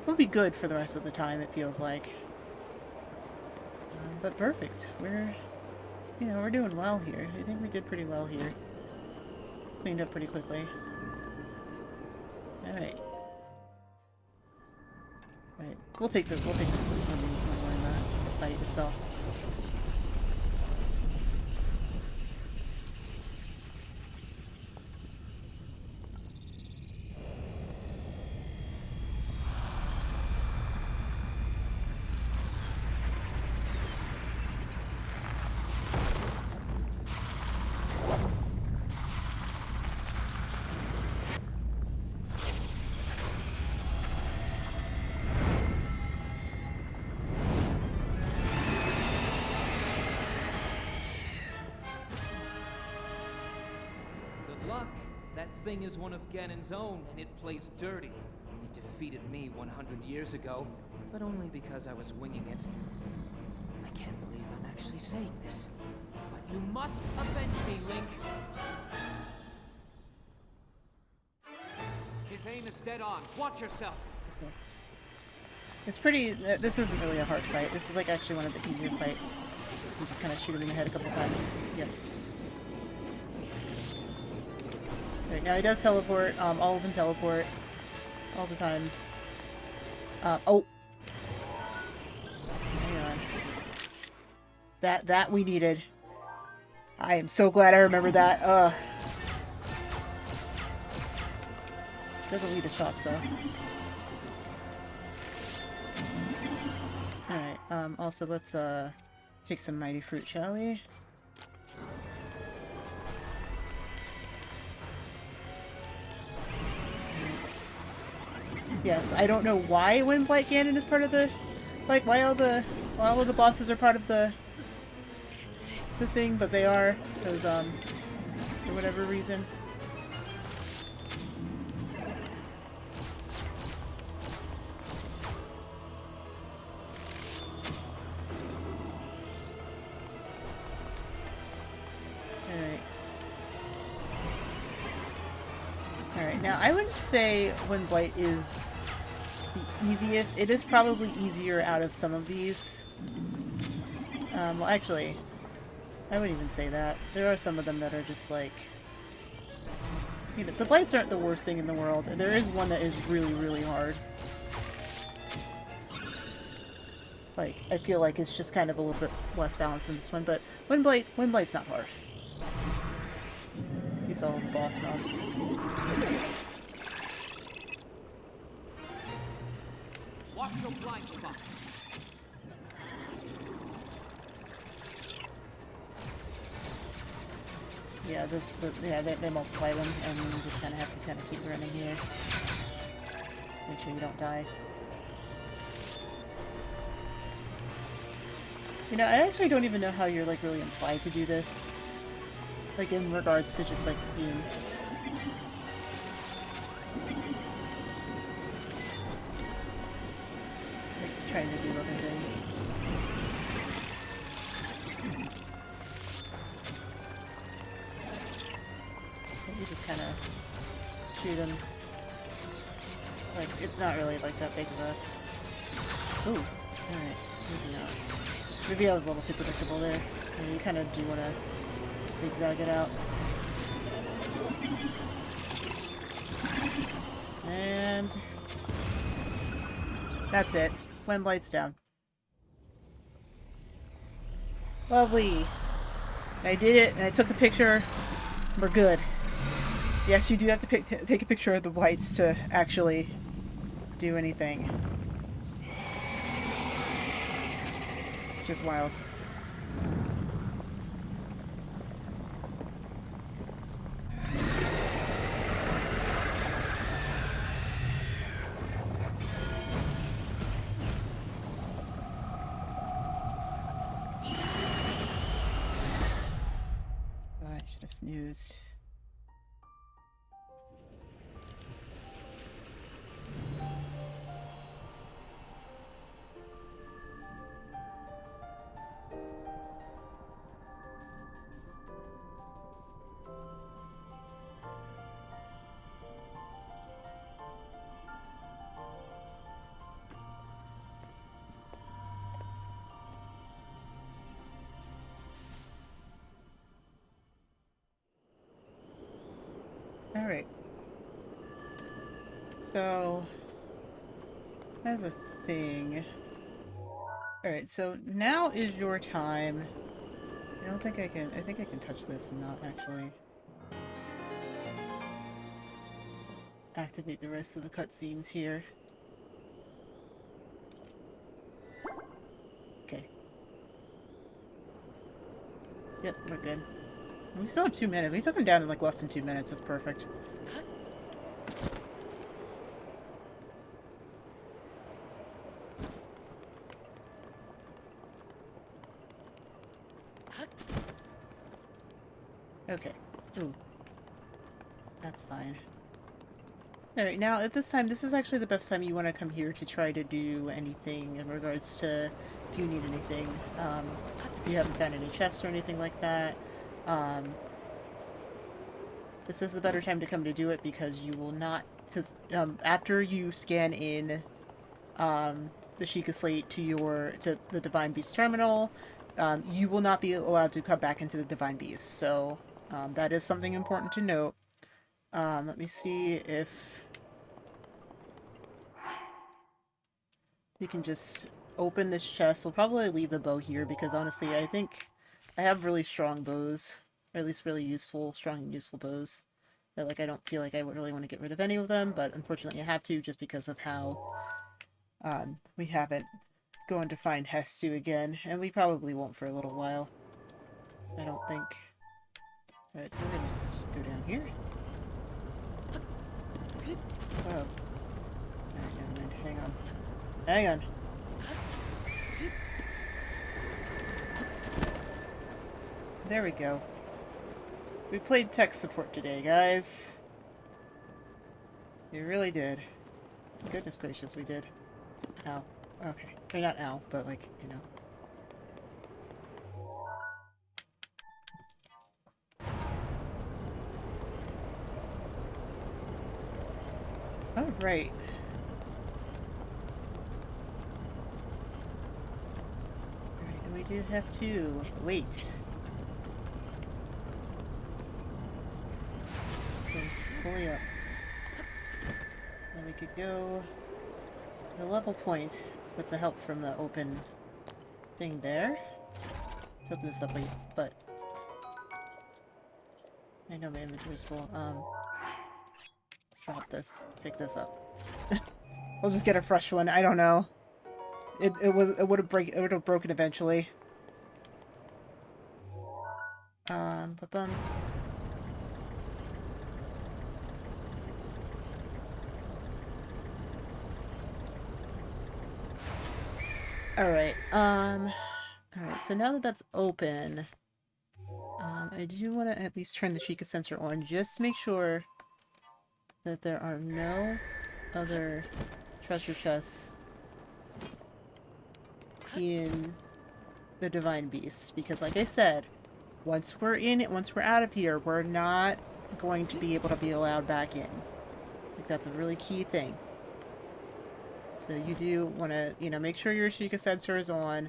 We'll be good for the rest of the time, it feels like. But perfect. We're doing well here. I think we did pretty well here. Cleaned up pretty quickly. Alright. Right. We'll take the food when we're in the fight itself. That thing is one of Ganon's own, and it plays dirty. It defeated me 100 years ago, but only because I was winging it. I can't believe I'm actually saying this, but you must avenge me, Link. His aim is dead on. Watch yourself. It's pretty... this isn't really a hard fight. This is like actually one of the easier fights. You just kind of shoot him in the head a couple times. Yep. Right, now he does teleport. All of them teleport. All the time. Oh! Hang on. That we needed. I am so glad I remember that. Doesn't lead to shots, though. Alright, also let's, take some Mighty Fruit, shall we? Yes, I don't know why Windblight Ganon is part of the... Like, why all of the bosses are part of the thing, but they are, because, for whatever reason. Alright, now I wouldn't say Windblight is the easiest. It is probably easier out of some of these. Well, actually, I wouldn't even say that. There are some of them that are just like... the blights aren't the worst thing in the world. There is one that is really, really hard. Like, I feel like it's just kind of a little bit less balanced in this one, but Windblight's not hard. These are all the boss mobs. Watch your blind spot. Yeah, they multiply them, and you just kind of have to keep running here. Just make sure you don't die. I actually don't even know how you're, like, really implied to do this. Like, in regards to just, like, being... like, trying to do other things. You just kind of shoot him. like, it's not really, like, that big of a... Ooh, alright, maybe not. Maybe I was a little too predictable there. Yeah, you kind of do want to zigzag it out. And... that's it. Flame light's down. Lovely. I did it, and I took the picture. We're good. Yes, you do have to take a picture of the lights to actually do anything. Just wild. Oh, I should have snoozed. Alright. So, that's a thing. Alright, so now is your time. I don't think I can... I think I can touch this and not actually activate the rest of the cutscenes here. Okay. Yep, we're good. We still have 2 minutes. We took him down in like less than 2 minutes. That's perfect. Okay. Ooh. That's fine. Alright, now at this time, this is actually the best time you want to come here to try to do anything in regards to if you need anything. If you haven't found any chests or anything like that. This is the better time to come to do it because you will not... because after you scan in the Sheikah Slate to the Divine Beast terminal, you will not be allowed to come back into the Divine Beast. So that is something important to note. Let me see if we can just open this chest. We'll probably leave the bow here because honestly, I think I have really strong bows, or at least really useful, strong and useful bows. That like I don't feel like I would really want to get rid of any of them, but unfortunately I have to just because of how we haven't gone to find Hestu again, and we probably won't for a little while. I don't think. Alright, so we're gonna just go down here. Oh. Alright, never mind. Hang on. Hang on. There we go. We played tech support today, guys. We really did. Goodness gracious, we did. Ow. Okay. Or not ow, but like, you know. Oh, right. Alright, and we do have to wait. So this is fully up. Then we could go to level point with the help from the open thing there. Let's open this up, but I know my inventory's full. Drop this. Pick this up. We'll just get a fresh one. I don't know. It would have broken eventually. Ba-bum. Alright, alright, so now that that's open, I do want to at least turn the Sheikah sensor on just to make sure that there are no other treasure chests in the Divine Beast. Because like I said, once we're out of here, we're not going to be able to be allowed back in. Like, that's a really key thing. So you do want to, make sure your Sheikah sensor is on.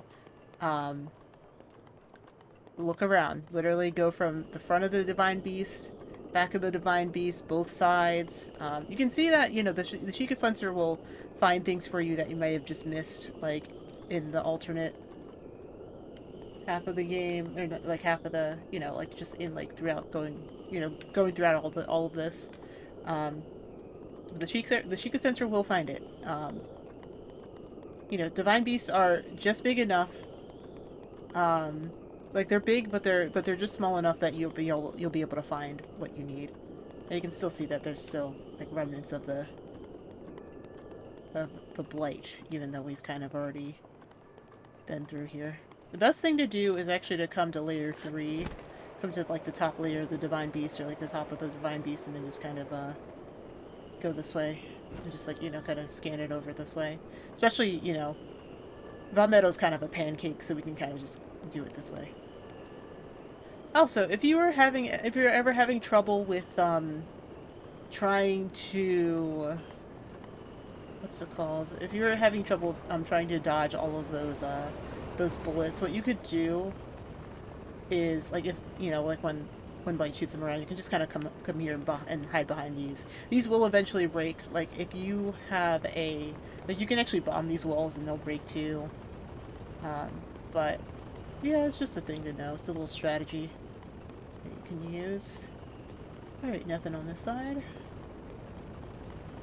Look around. Literally go from the front of the Divine Beast, back of the Divine Beast, both sides. You can see that, the Sheikah sensor will find things for you that you may have just missed, like, in the alternate half of the game, or like half of the, like just in, like, throughout going throughout all of this. The Sheikah sensor will find it. Divine Beasts are just big enough. Like they're big, but they're just small enough that you'll be able to find what you need. And you can still see that there's still like remnants of the blight, even though we've kind of already been through here. The best thing to do is actually to come to layer 3, come to like the top layer of the Divine Beast, or like the top of the Divine Beast, and then just kind of go this way, and just like kind of scan it over this way. Especially Von Meadow's kind of a pancake, so we can kind of just do it this way. Also, if you're ever having trouble with trying to, what's it called? If you're having trouble trying to dodge all of those bullets, what you could do is, like, if like when Blight shoots them around, you can just kind of come here and hide behind these. These will eventually break. Like, if you have you can actually bomb these walls and they'll break too. But yeah, it's just a thing to know. It's a little strategy that you can use. Alright, nothing on this side.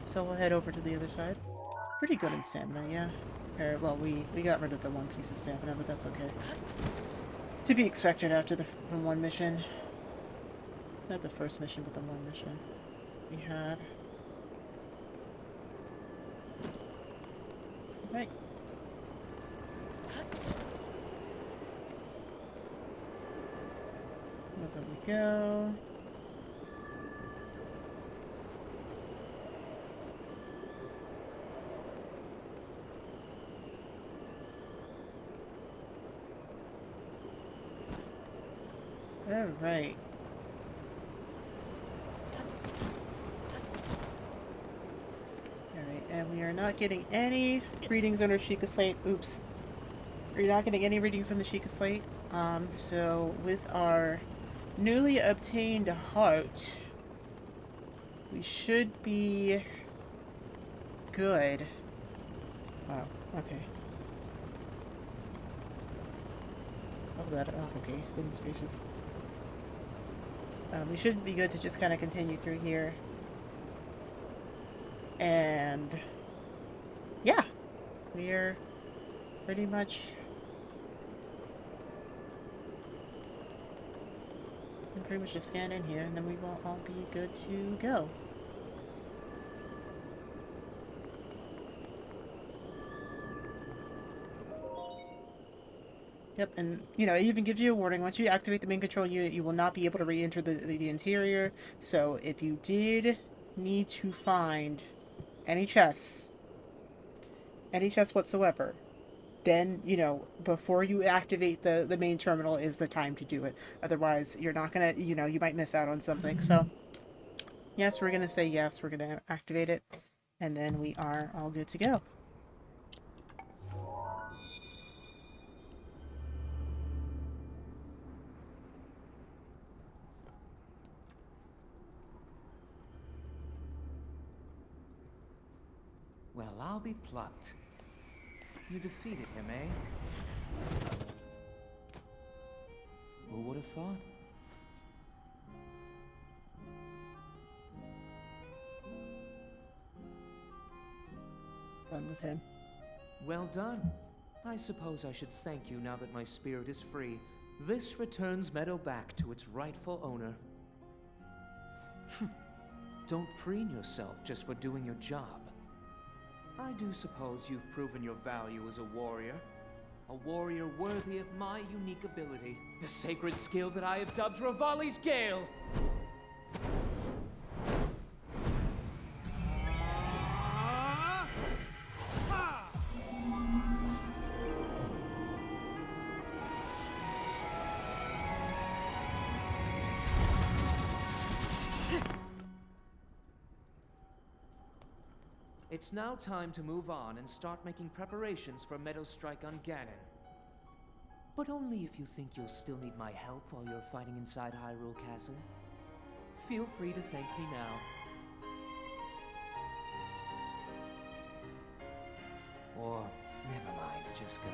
So we'll head over to the other side. Pretty good in stamina, yeah. Well, we got rid of the one piece of stamina, but that's okay. To be expected after the one mission. Not the first mission, but the one mission we had. Right. Over we go. All right. Alright, and we are not getting any readings on our Sheikah Slate. Oops. We're not getting any readings on the Sheikah Slate. So with our newly obtained heart, we should be good. Wow, okay. Oh, okay, goodness gracious. We should be good to just kind of continue through here. And yeah, we're pretty much just scan in here, and then we will all be good to go. Yep, and it even gives you a warning. Once you activate the main control unit, you will not be able to re-enter the interior. So if you did need to find any chests whatsoever, then, before you activate the main terminal is the time to do it. Otherwise, you're not gonna, you might miss out on something. So, yes, we're gonna say yes, we're gonna activate it, and then we are all good to go. Well, I'll be plucked. You defeated him, eh? Who would have thought? Done with him. Well done. I suppose I should thank you now that my spirit is free. This returns Medoh back to its rightful owner. Don't preen yourself just for doing your job. I do suppose you've proven your value as a warrior. A warrior worthy of my unique ability. The sacred skill that I have dubbed Revali's Gale! It's now time to move on and start making preparations for Medoh's strike on Ganon. But only if you think you'll still need my help while you're fighting inside Hyrule Castle. Feel free to thank me now. Or, never mind, just go.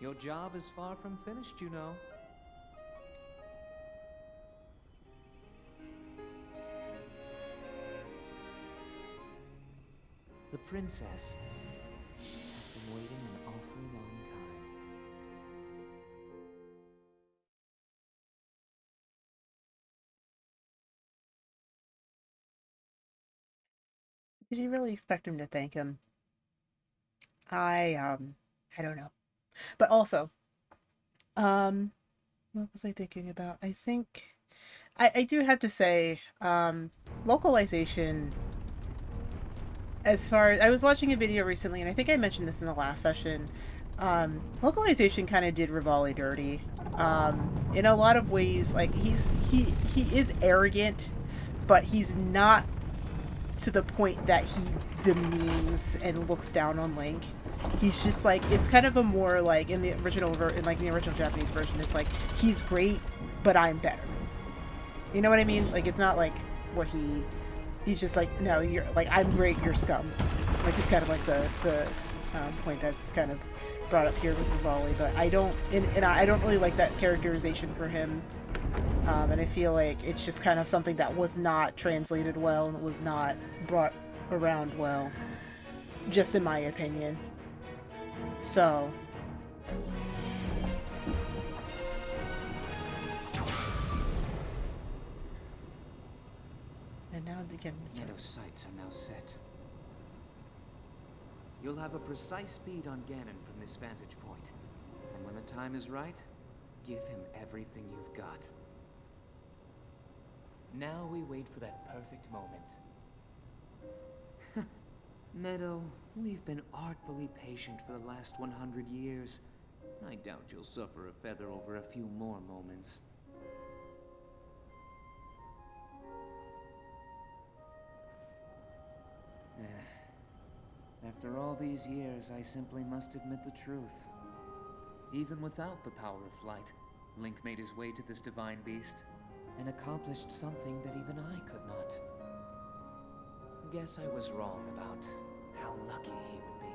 Your job is far from finished, you know. The princess has been waiting an awfully long time. Did you really expect him to thank him? I don't know. But also, what was I thinking about? I think I do have to say, localization, as far as I was watching a video recently, and I think I mentioned this in the last session, localization kind of did Rivali dirty. In a lot of ways, like he is arrogant, but he's not to the point that he demeans and looks down on Link. He's just like, it's kind of a more like in the original in like the original Japanese version, it's like he's great, but I'm better. You know what I mean? Like it's not like what he's just like, no, you're like, I'm great, you're scum. Like it's kind of like the point that's kind of brought up here with Rivali, but I don't and I don't really like that characterization for him. And I feel like it's just kind of something that was not translated well and was not brought around well, just in my opinion. So, and now again, Medoh's sights are now set. You'll have a precise speed on Ganon from this vantage point, and when the time is right, give him everything you've got. Now we wait for that perfect moment. Medoh, we've been artfully patient for the last 100 years. I doubt you'll suffer a feather over a few more moments. After all these years, I simply must admit the truth. Even without the power of flight, Link made his way to this divine beast and accomplished something that even I could not. Guess I was wrong about how lucky he would be.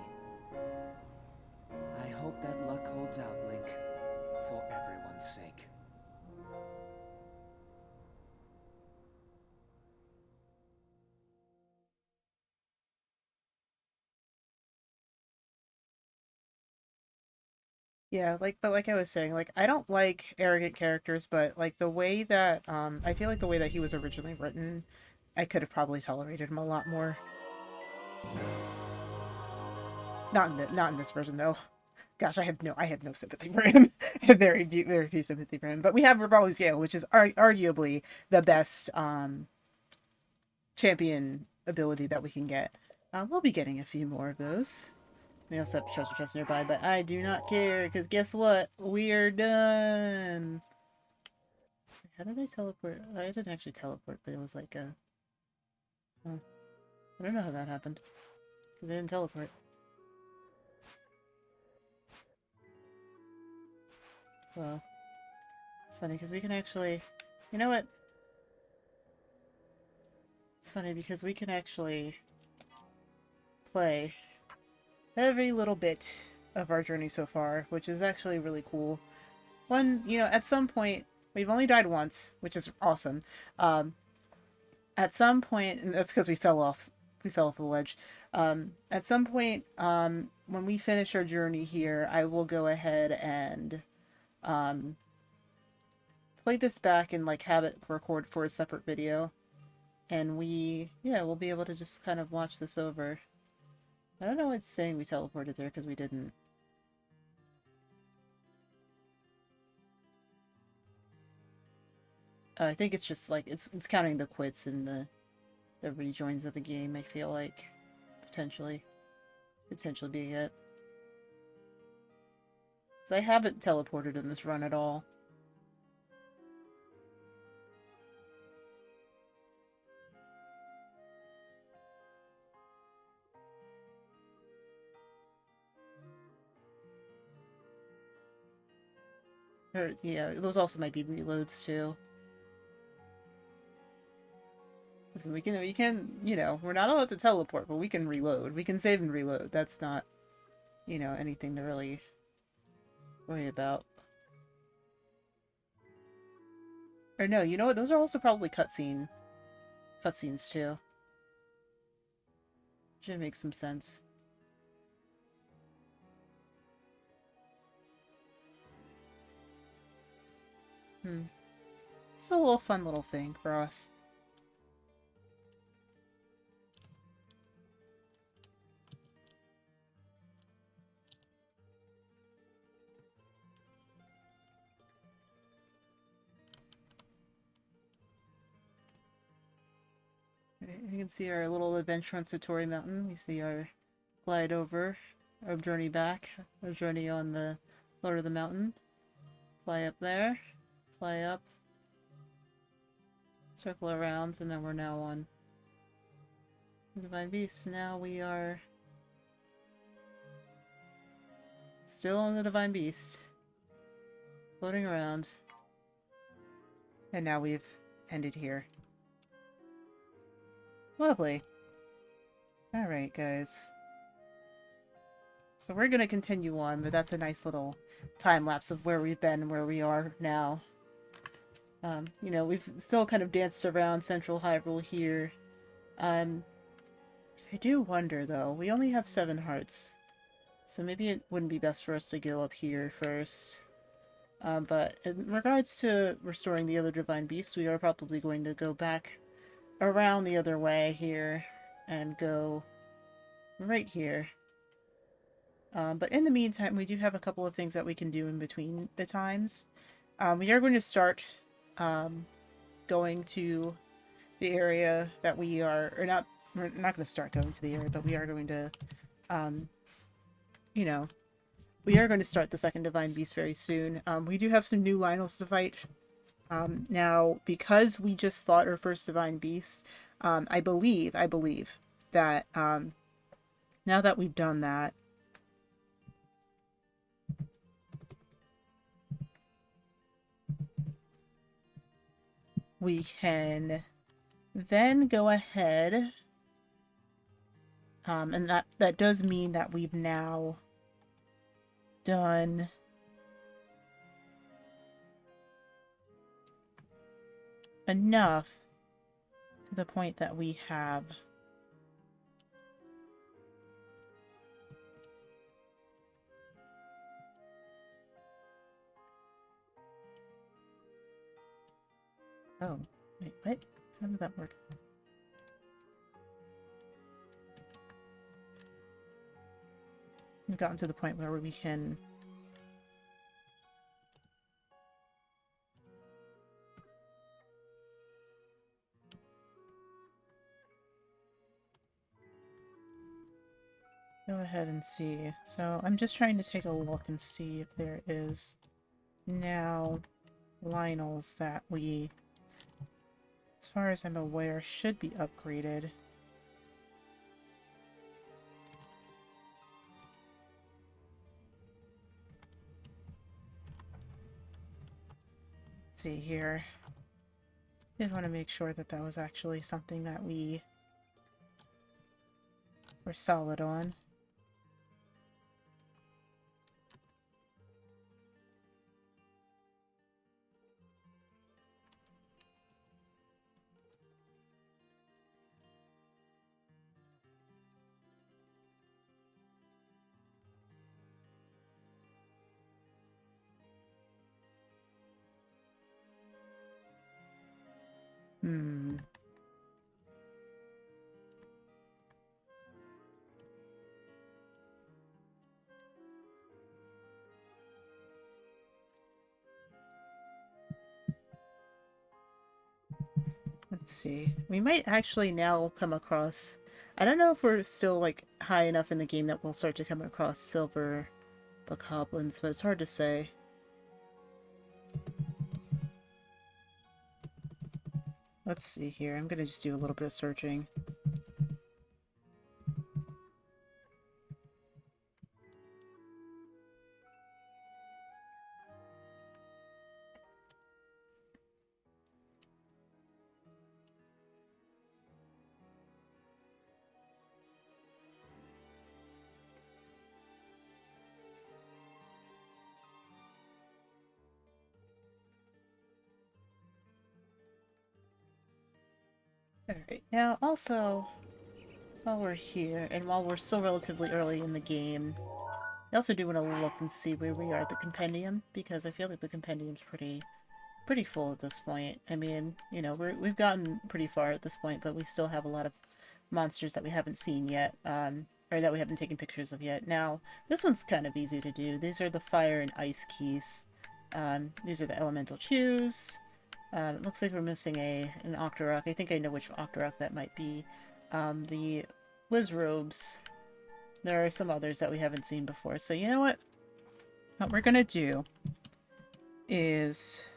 I hope that luck holds out, Link, for everyone's sake. yeah, like, but like I was saying, like I don't like arrogant characters, but like the way that I feel like the way that he was originally written, I could have probably tolerated him a lot more. Not in this version though. Gosh, I have no sympathy for him. I have very few sympathy for him. But we have Rivali's Gale, which is arguably the best champion ability that we can get. We'll be getting a few more of those. We also have treasure chest nearby, but I do not care, because guess what? We're done! How did I teleport? I didn't actually teleport, but it was like a... Oh, I don't know how that happened. Because I didn't teleport. Well, it's funny, because we can actually... You know what? It's funny, because we can actually play every little bit of our journey so far, which is actually really cool. At some point, we've only died once, which is awesome. At some point, and that's because we fell off the ledge. At some point, when we finish our journey here, I will go ahead and play this back and like have it record for a separate video. And we'll be able to just kind of watch this over. I don't know why it's saying we teleported there, because we didn't. I think it's just like, it's counting the quits and the rejoins of the game, I feel like. Potentially being it. So I haven't teleported in this run at all. Or, yeah, those also might be reloads too. Listen, we can, you know, we're not allowed to teleport, but we can reload. We can save and reload. That's not, you know, anything to really worry about. Or no, you know what? Those are also probably cutscenes too. Should make some sense. It's a little fun little thing for us. You can see our little adventure on Satori Mountain. We see our glide over, our journey back, our journey on the lower of the mountain. Fly up there, fly up, circle around, and then we're now on the Divine Beast. Now we are still on the Divine Beast, floating around, and now we've ended here. Lovely. Alright, guys. So we're gonna continue on, but that's a nice little time lapse of where we've been and where we are now. You know, we've still kind of danced around Central Hyrule here. I do wonder, though, we only have 7 hearts. So maybe it wouldn't be best for us to go up here first. But in regards to restoring the other Divine Beasts, we are probably going to go back around the other way here and go right here. But in the meantime, we do have a couple of things that we can do in between the times. We are going to start going to the area that we are, or not, we're not going to start going to the area, but we are going to, you know, we are going to start the second Divine Beast very soon. We do have some new Lionels to fight. Now, because we just fought our first Divine Beast, I believe that, now that we've done that, we can then go ahead, and that does mean that we've now done enough to the point that we have oh, wait, what? How did that work? We've gotten to the point where we can go ahead and see. So I'm just trying to take a look and see if there is now Lionels that we, as far as I'm aware, should be upgraded. Let's see here. Did want to make sure that that was actually something that we were solid on. Hmm. Let's see. We might actually now come across... I don't know if we're still, like, high enough in the game that we'll start to come across silver bokoblins, but it's hard to say. Let's see here. I'm gonna just do a little bit of searching. Alright, now also, while we're here, and while we're still relatively early in the game, I also do want to look and see where we are at the compendium, because I feel like the compendium's pretty full at this point. I mean, you know, we've gotten pretty far at this point, but we still have a lot of monsters that we haven't seen yet, or that we haven't taken pictures of yet. Now, this one's kind of easy to do. These are the fire and ice keys. These are the elemental chews. It looks like we're missing an Octorok. I think I know which Octorok that might be. The Wizrobes. There are some others that we haven't seen before. So you know what? What we're gonna do is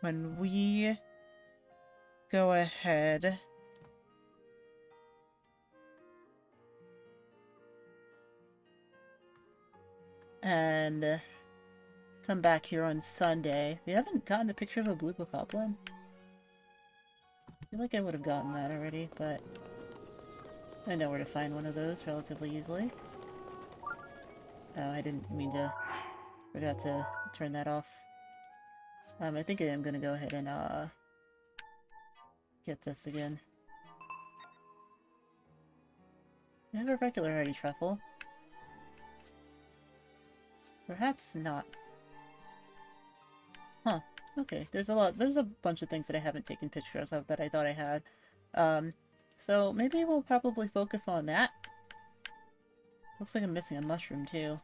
when we go ahead and come back here on Sunday. We haven't gotten a picture of a blue bokoblin. I feel like I would have gotten that already, but I know where to find one of those relatively easily. Oh, I didn't mean to. Forgot to turn that off. I think I am gonna go ahead and get this again. I have a regular hardy truffle. Perhaps not. Huh. Okay, there's a bunch of things that I haven't taken pictures of that I thought I had. So maybe we'll probably focus on that. Looks like I'm missing a mushroom too.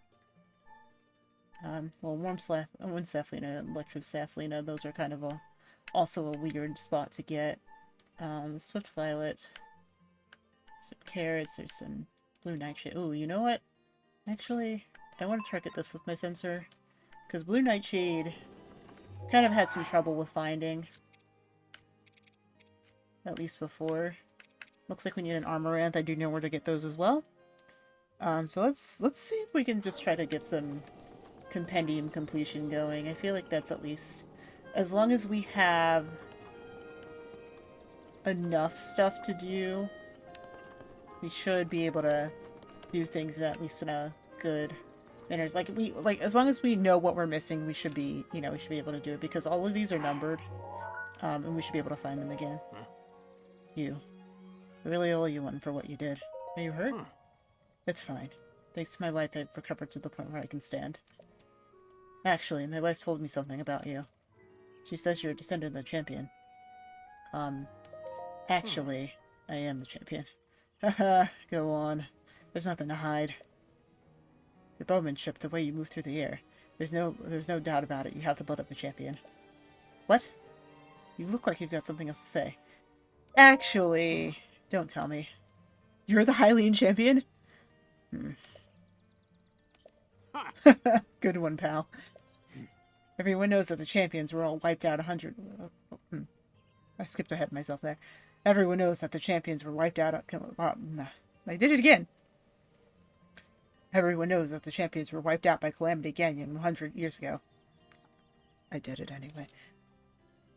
Well, wind Saphlina and electric Saphlina, those are kind of also a weird spot to get. Swift Violet. Some carrots, there's some blue nightshade. Oh, you know what? Actually, I want to target this with my sensor. Because blue nightshade kind of had some trouble with finding. At least before. Looks like we need an Armoranth. I do know where to get those as well. So let's see if we can just try to get some compendium completion going. I feel like that's at least, as long as we have enough stuff to do, we should be able to do things at least in a good manner. Like as long as we know what we're missing, we should be able to do it, because all of these are numbered, and we should be able to find them again. You. I really owe you one for what you did. Are you hurt? It's fine. Thanks to my wife, I've recovered to the point where I can stand. Actually, my wife told me something about you. She says you're a descendant of the champion. Actually, I am the champion. Haha, go on. There's nothing to hide. Your bowmanship, the way you move through the air. There's no doubt about it. You have the blood of the champion. What? You look like you've got something else to say. Actually, don't tell me. You're the Hylian champion? Good one, pal. Everyone knows that the champions were all wiped out 100... I skipped ahead of myself there. Everyone knows that the champions were wiped out... I did it again! Everyone knows that the champions were wiped out by Calamity Canyon 100 years ago. I did it anyway.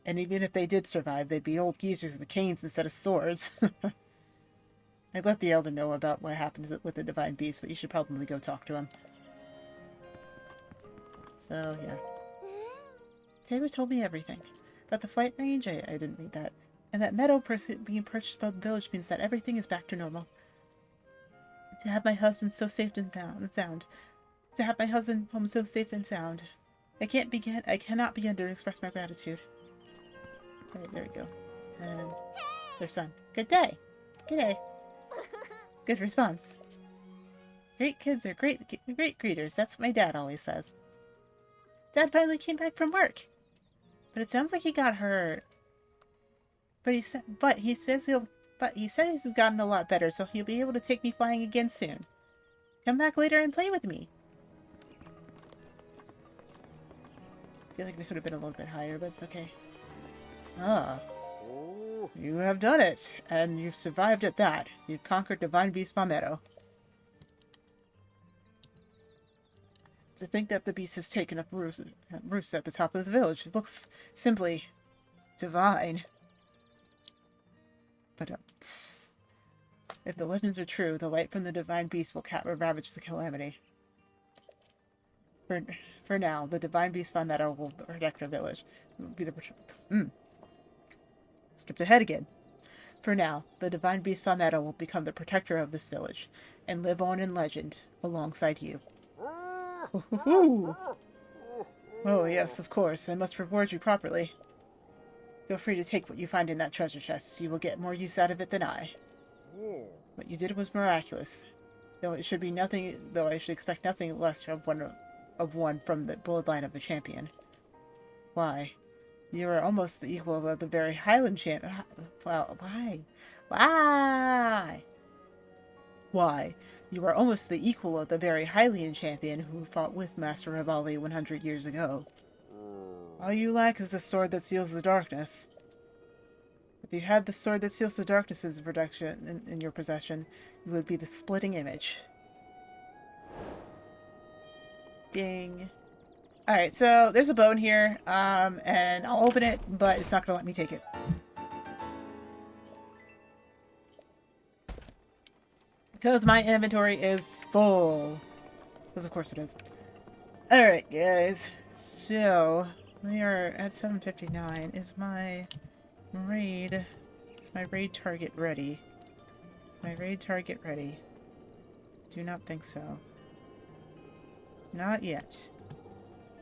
And even if they did survive, they'd be old geezers with canes instead of swords. I'd let the Elder know about what happened with the Divine Beast, but you should probably go talk to him. So, yeah. Taylor told me everything. About the flight range, I didn't read that. And that Medoh being purchased by the village means that everything is back to normal. To have my husband so safe and sound. To have my husband home so safe and sound. I cannot begin to express my gratitude. Alright, there we go. And their son. Good day. Good day. Good response. Great kids are great greeters. That's what my dad always says. Dad finally came back from work. But it sounds like he got hurt. But he says he's gotten a lot better, so he'll be able to take me flying again soon. Come back later and play with me. I feel like they could have been a little bit higher, but it's okay. Ah. You have done it, and you've survived at that. You've conquered Divine Beast von Medoh. To think that the beast has taken up roost at the top of the village. It looks simply divine. But if the legends are true, the light from the Divine Beast will ravage the calamity. For now, the Divine Beast von Medoh will protect our village. It will be the skipped ahead again. For now, the divine beast Medoh will become the protector of this village, and live on in legend alongside you. Ooh. Oh, yes, of course. I must reward you properly. Feel free to take what you find in that treasure chest. You will get more use out of it than I. What you did was miraculous. Though it should be nothing, though I should expect nothing less of one from the bloodline of a champion. Why? You are almost the equal of the very Highland champion. Well, why? Why? Why? You are almost the equal of the very Hylian champion who fought with Master Rivali 100 years ago. All you lack is the sword that seals the darkness. If you had the sword that seals the darkness in your possession, you would be the splitting image. Ding. Alright, so there's a bone here, and I'll open it, but it's not going to let me take it. Because my inventory is full. Because of course it is. Alright, guys. So, we are at 7:59. Is my raid target ready? My raid target ready? Do not think so. Not yet.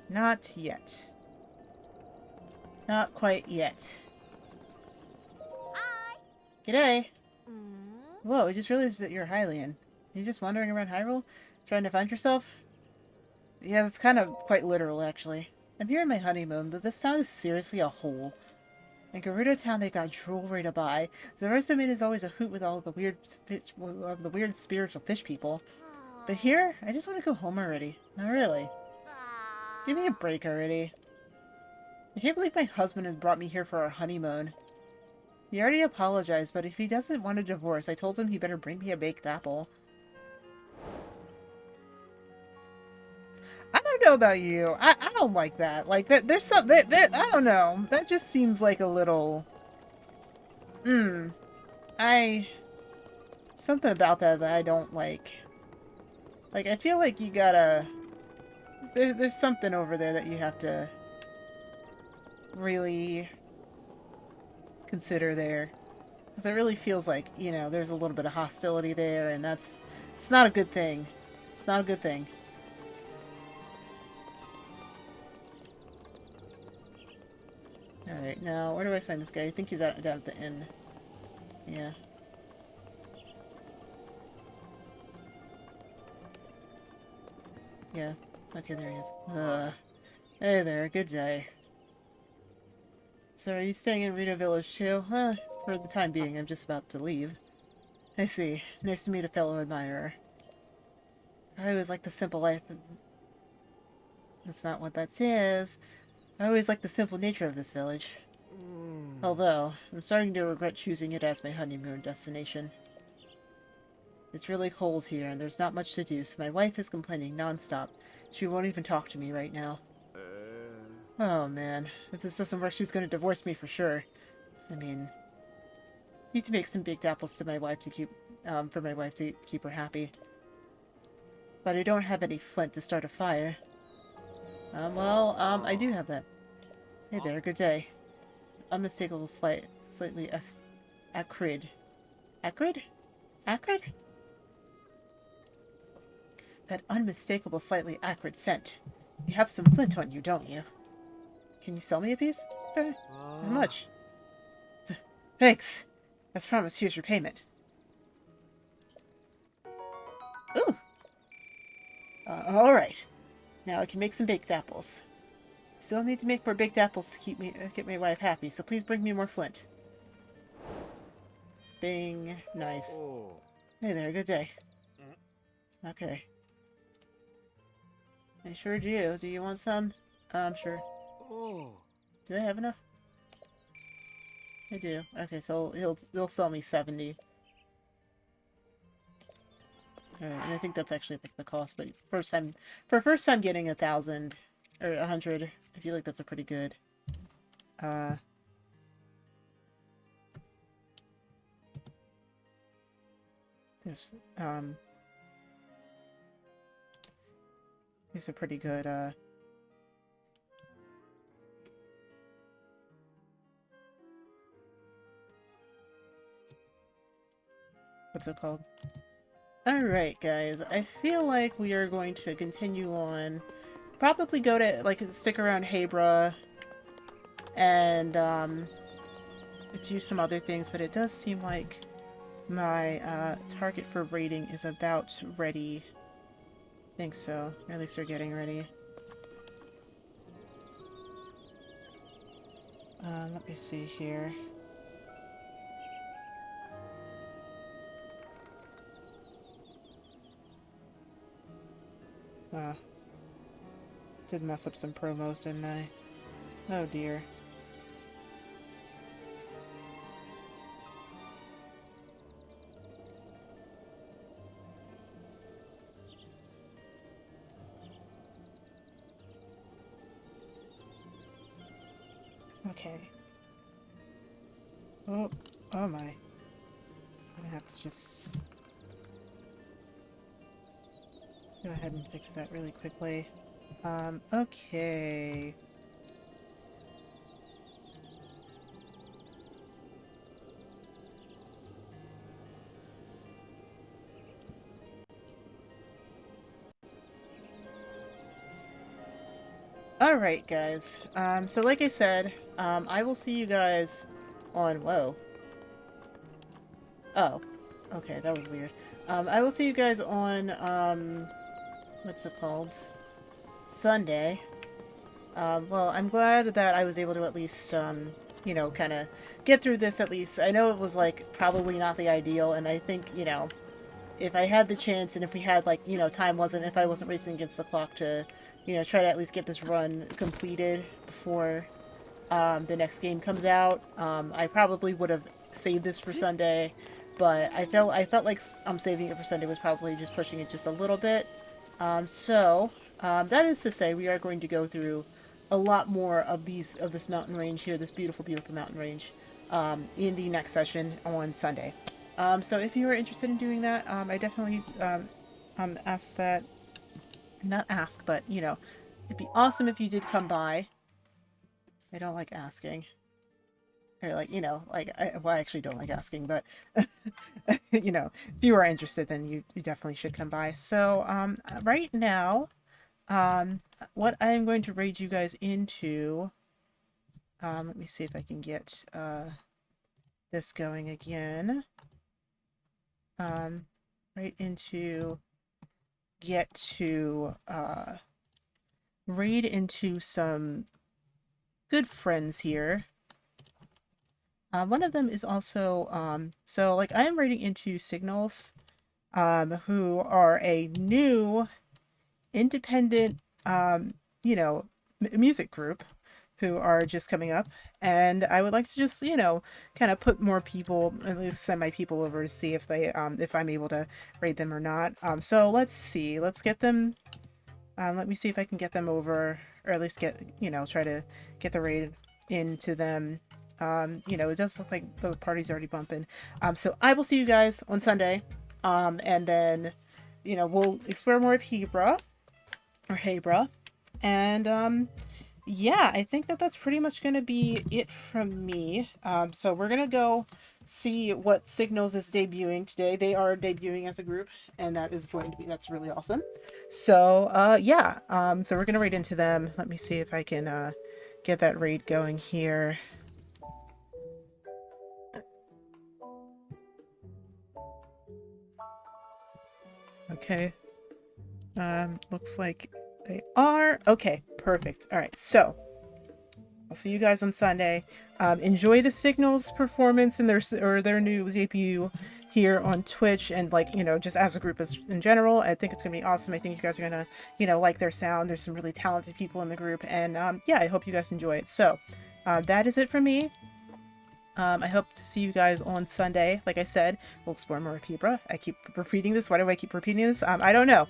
Not yet. Not quite yet. Hi. G'day. Whoa, I just realized that you're Hylian. You just wandering around Hyrule? Trying to find yourself? Yeah, that's kind of quite literal, actually. I'm here on my honeymoon, but this town is seriously a hole. In Gerudo Town, they got jewelry to buy. Zarastomin is always a hoot with all the weird spiritual fish people. But here, I just want to go home already. Not really. Give me a break already. I can't believe my husband has brought me here for our honeymoon. He already apologized, but if he doesn't want a divorce, I told him he better bring me a baked apple. I don't know about you. I don't like that. Like, there's some... I don't know. That just seems like a little... Something about that I don't like. Like, I feel like you gotta... There's something over there that you have to really consider there. Because it really feels like, you know, there's a little bit of hostility there, and that's... It's not a good thing. It's not a good thing. Alright, now, where do I find this guy? I think he's down at the inn. Yeah. Yeah. Okay, there he is. Hey there, good day. So are you staying in Rito Village too? For the time being, I'm just about to leave. I see. Nice to meet a fellow admirer. I always like the simple life. That's not what that is. I always like the simple nature of this village. Although, I'm starting to regret choosing it as my honeymoon destination. It's really cold here, and there's not much to do, so my wife is complaining non-stop. She won't even talk to me right now. Oh man, if this doesn't work, she's gonna divorce me for sure. I mean, need to make some baked apples to my wife to keep, for my wife to keep her happy. But I don't have any flint to start a fire. I do have that. Hey there, good day. Unmistakable slightly acrid. Acrid? Acrid? That unmistakable, slightly acrid scent. You have some flint on you, don't you? Can you sell me a piece? How much? Thanks. As promised, here's your payment. Ooh! Alright. Now I can make some baked apples. Still need to make more baked apples to get my wife happy, so please bring me more flint. Bing. Nice. Hey there, good day. Okay. I sure do. Do you want some? Sure. Do I have enough? I do. Okay, so he'll sell me 70. Alright, and I think that's actually like the cost, but first time getting 1,000 or 100, I feel like that's a pretty good there's it's a pretty good what's it called? Alright, guys. I feel like we are going to continue on. Probably go to, like, stick around Hebra and, do some other things, but it does seem like my, target for raiding is about ready. I think so. Or at least they're getting ready. Let me see here. Did mess up some promos, didn't I? Oh dear. Okay. Oh my. I'm gonna have to just go ahead and fix that really quickly. Okay. Alright, guys. So like I said, I will see you guys on... Whoa. Oh. Okay, that was weird. I will see you guys on, what's it called? Sunday. Well, I'm glad that I was able to at least, you know, kind of get through this at least. I know it was, like, probably not the ideal, and I think, you know, if I had the chance and if we had, like, you know, if I wasn't racing against the clock to, you know, try to at least get this run completed before, the next game comes out, I probably would have saved this for Sunday, but I felt like saving it for Sunday was probably just pushing it just a little bit. That is to say, we are going to go through a lot more of this mountain range here, this beautiful, beautiful mountain range, in the next session on Sunday. So if you are interested in doing that, I definitely, ask that, not ask, but, you know, it'd be awesome if you did come by. I don't like asking. Or, like, you know, like, well, I actually don't like asking, but, you know, if you are interested, then you definitely should come by. So, right now, what I am going to raid you guys into, let me see if I can get, this going again. Right into, get to, raid into some good friends here. One of them is also, so, like, I am raiding into Signals, who are a new, independent, you know, music group who are just coming up, and I would like to just, you know, kind of put more people, at least send my people over to see if they, if I'm able to raid them or not. So let's see, let's get them, let me see if I can get them over, or at least get, you know, try to get the raid into them. You know, it does look like the party's already bumping. So I will see you guys on Sunday. And then, you know, we'll explore more of Hebra. And, yeah, I think that that's pretty much going to be it from me. So we're going to go see what Signals is debuting today. They are debuting as a group, and that is going to be, that's really awesome. So, yeah, so we're going to raid into them. Let me see if I can, get that raid going here. Okay. Looks like they are. Okay, perfect. All right, so I'll see you guys on Sunday. Enjoy the Signals performance and their new debut here on Twitch, and, like, you know, just as a group as in general. I think it's gonna be awesome. I think you guys are gonna, you know, like their sound. There's some really talented people in the group, and yeah, I hope you guys enjoy it. So that is it for me. I hope to see you guys on Sunday. Like I said, we'll explore more of Hebra. I keep repeating this. Why do I keep repeating this? I don't know.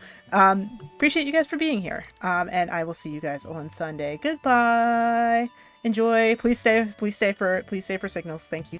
Appreciate you guys for being here. And I will see you guys on Sunday. Goodbye. Enjoy. Please stay for Signals. Thank you.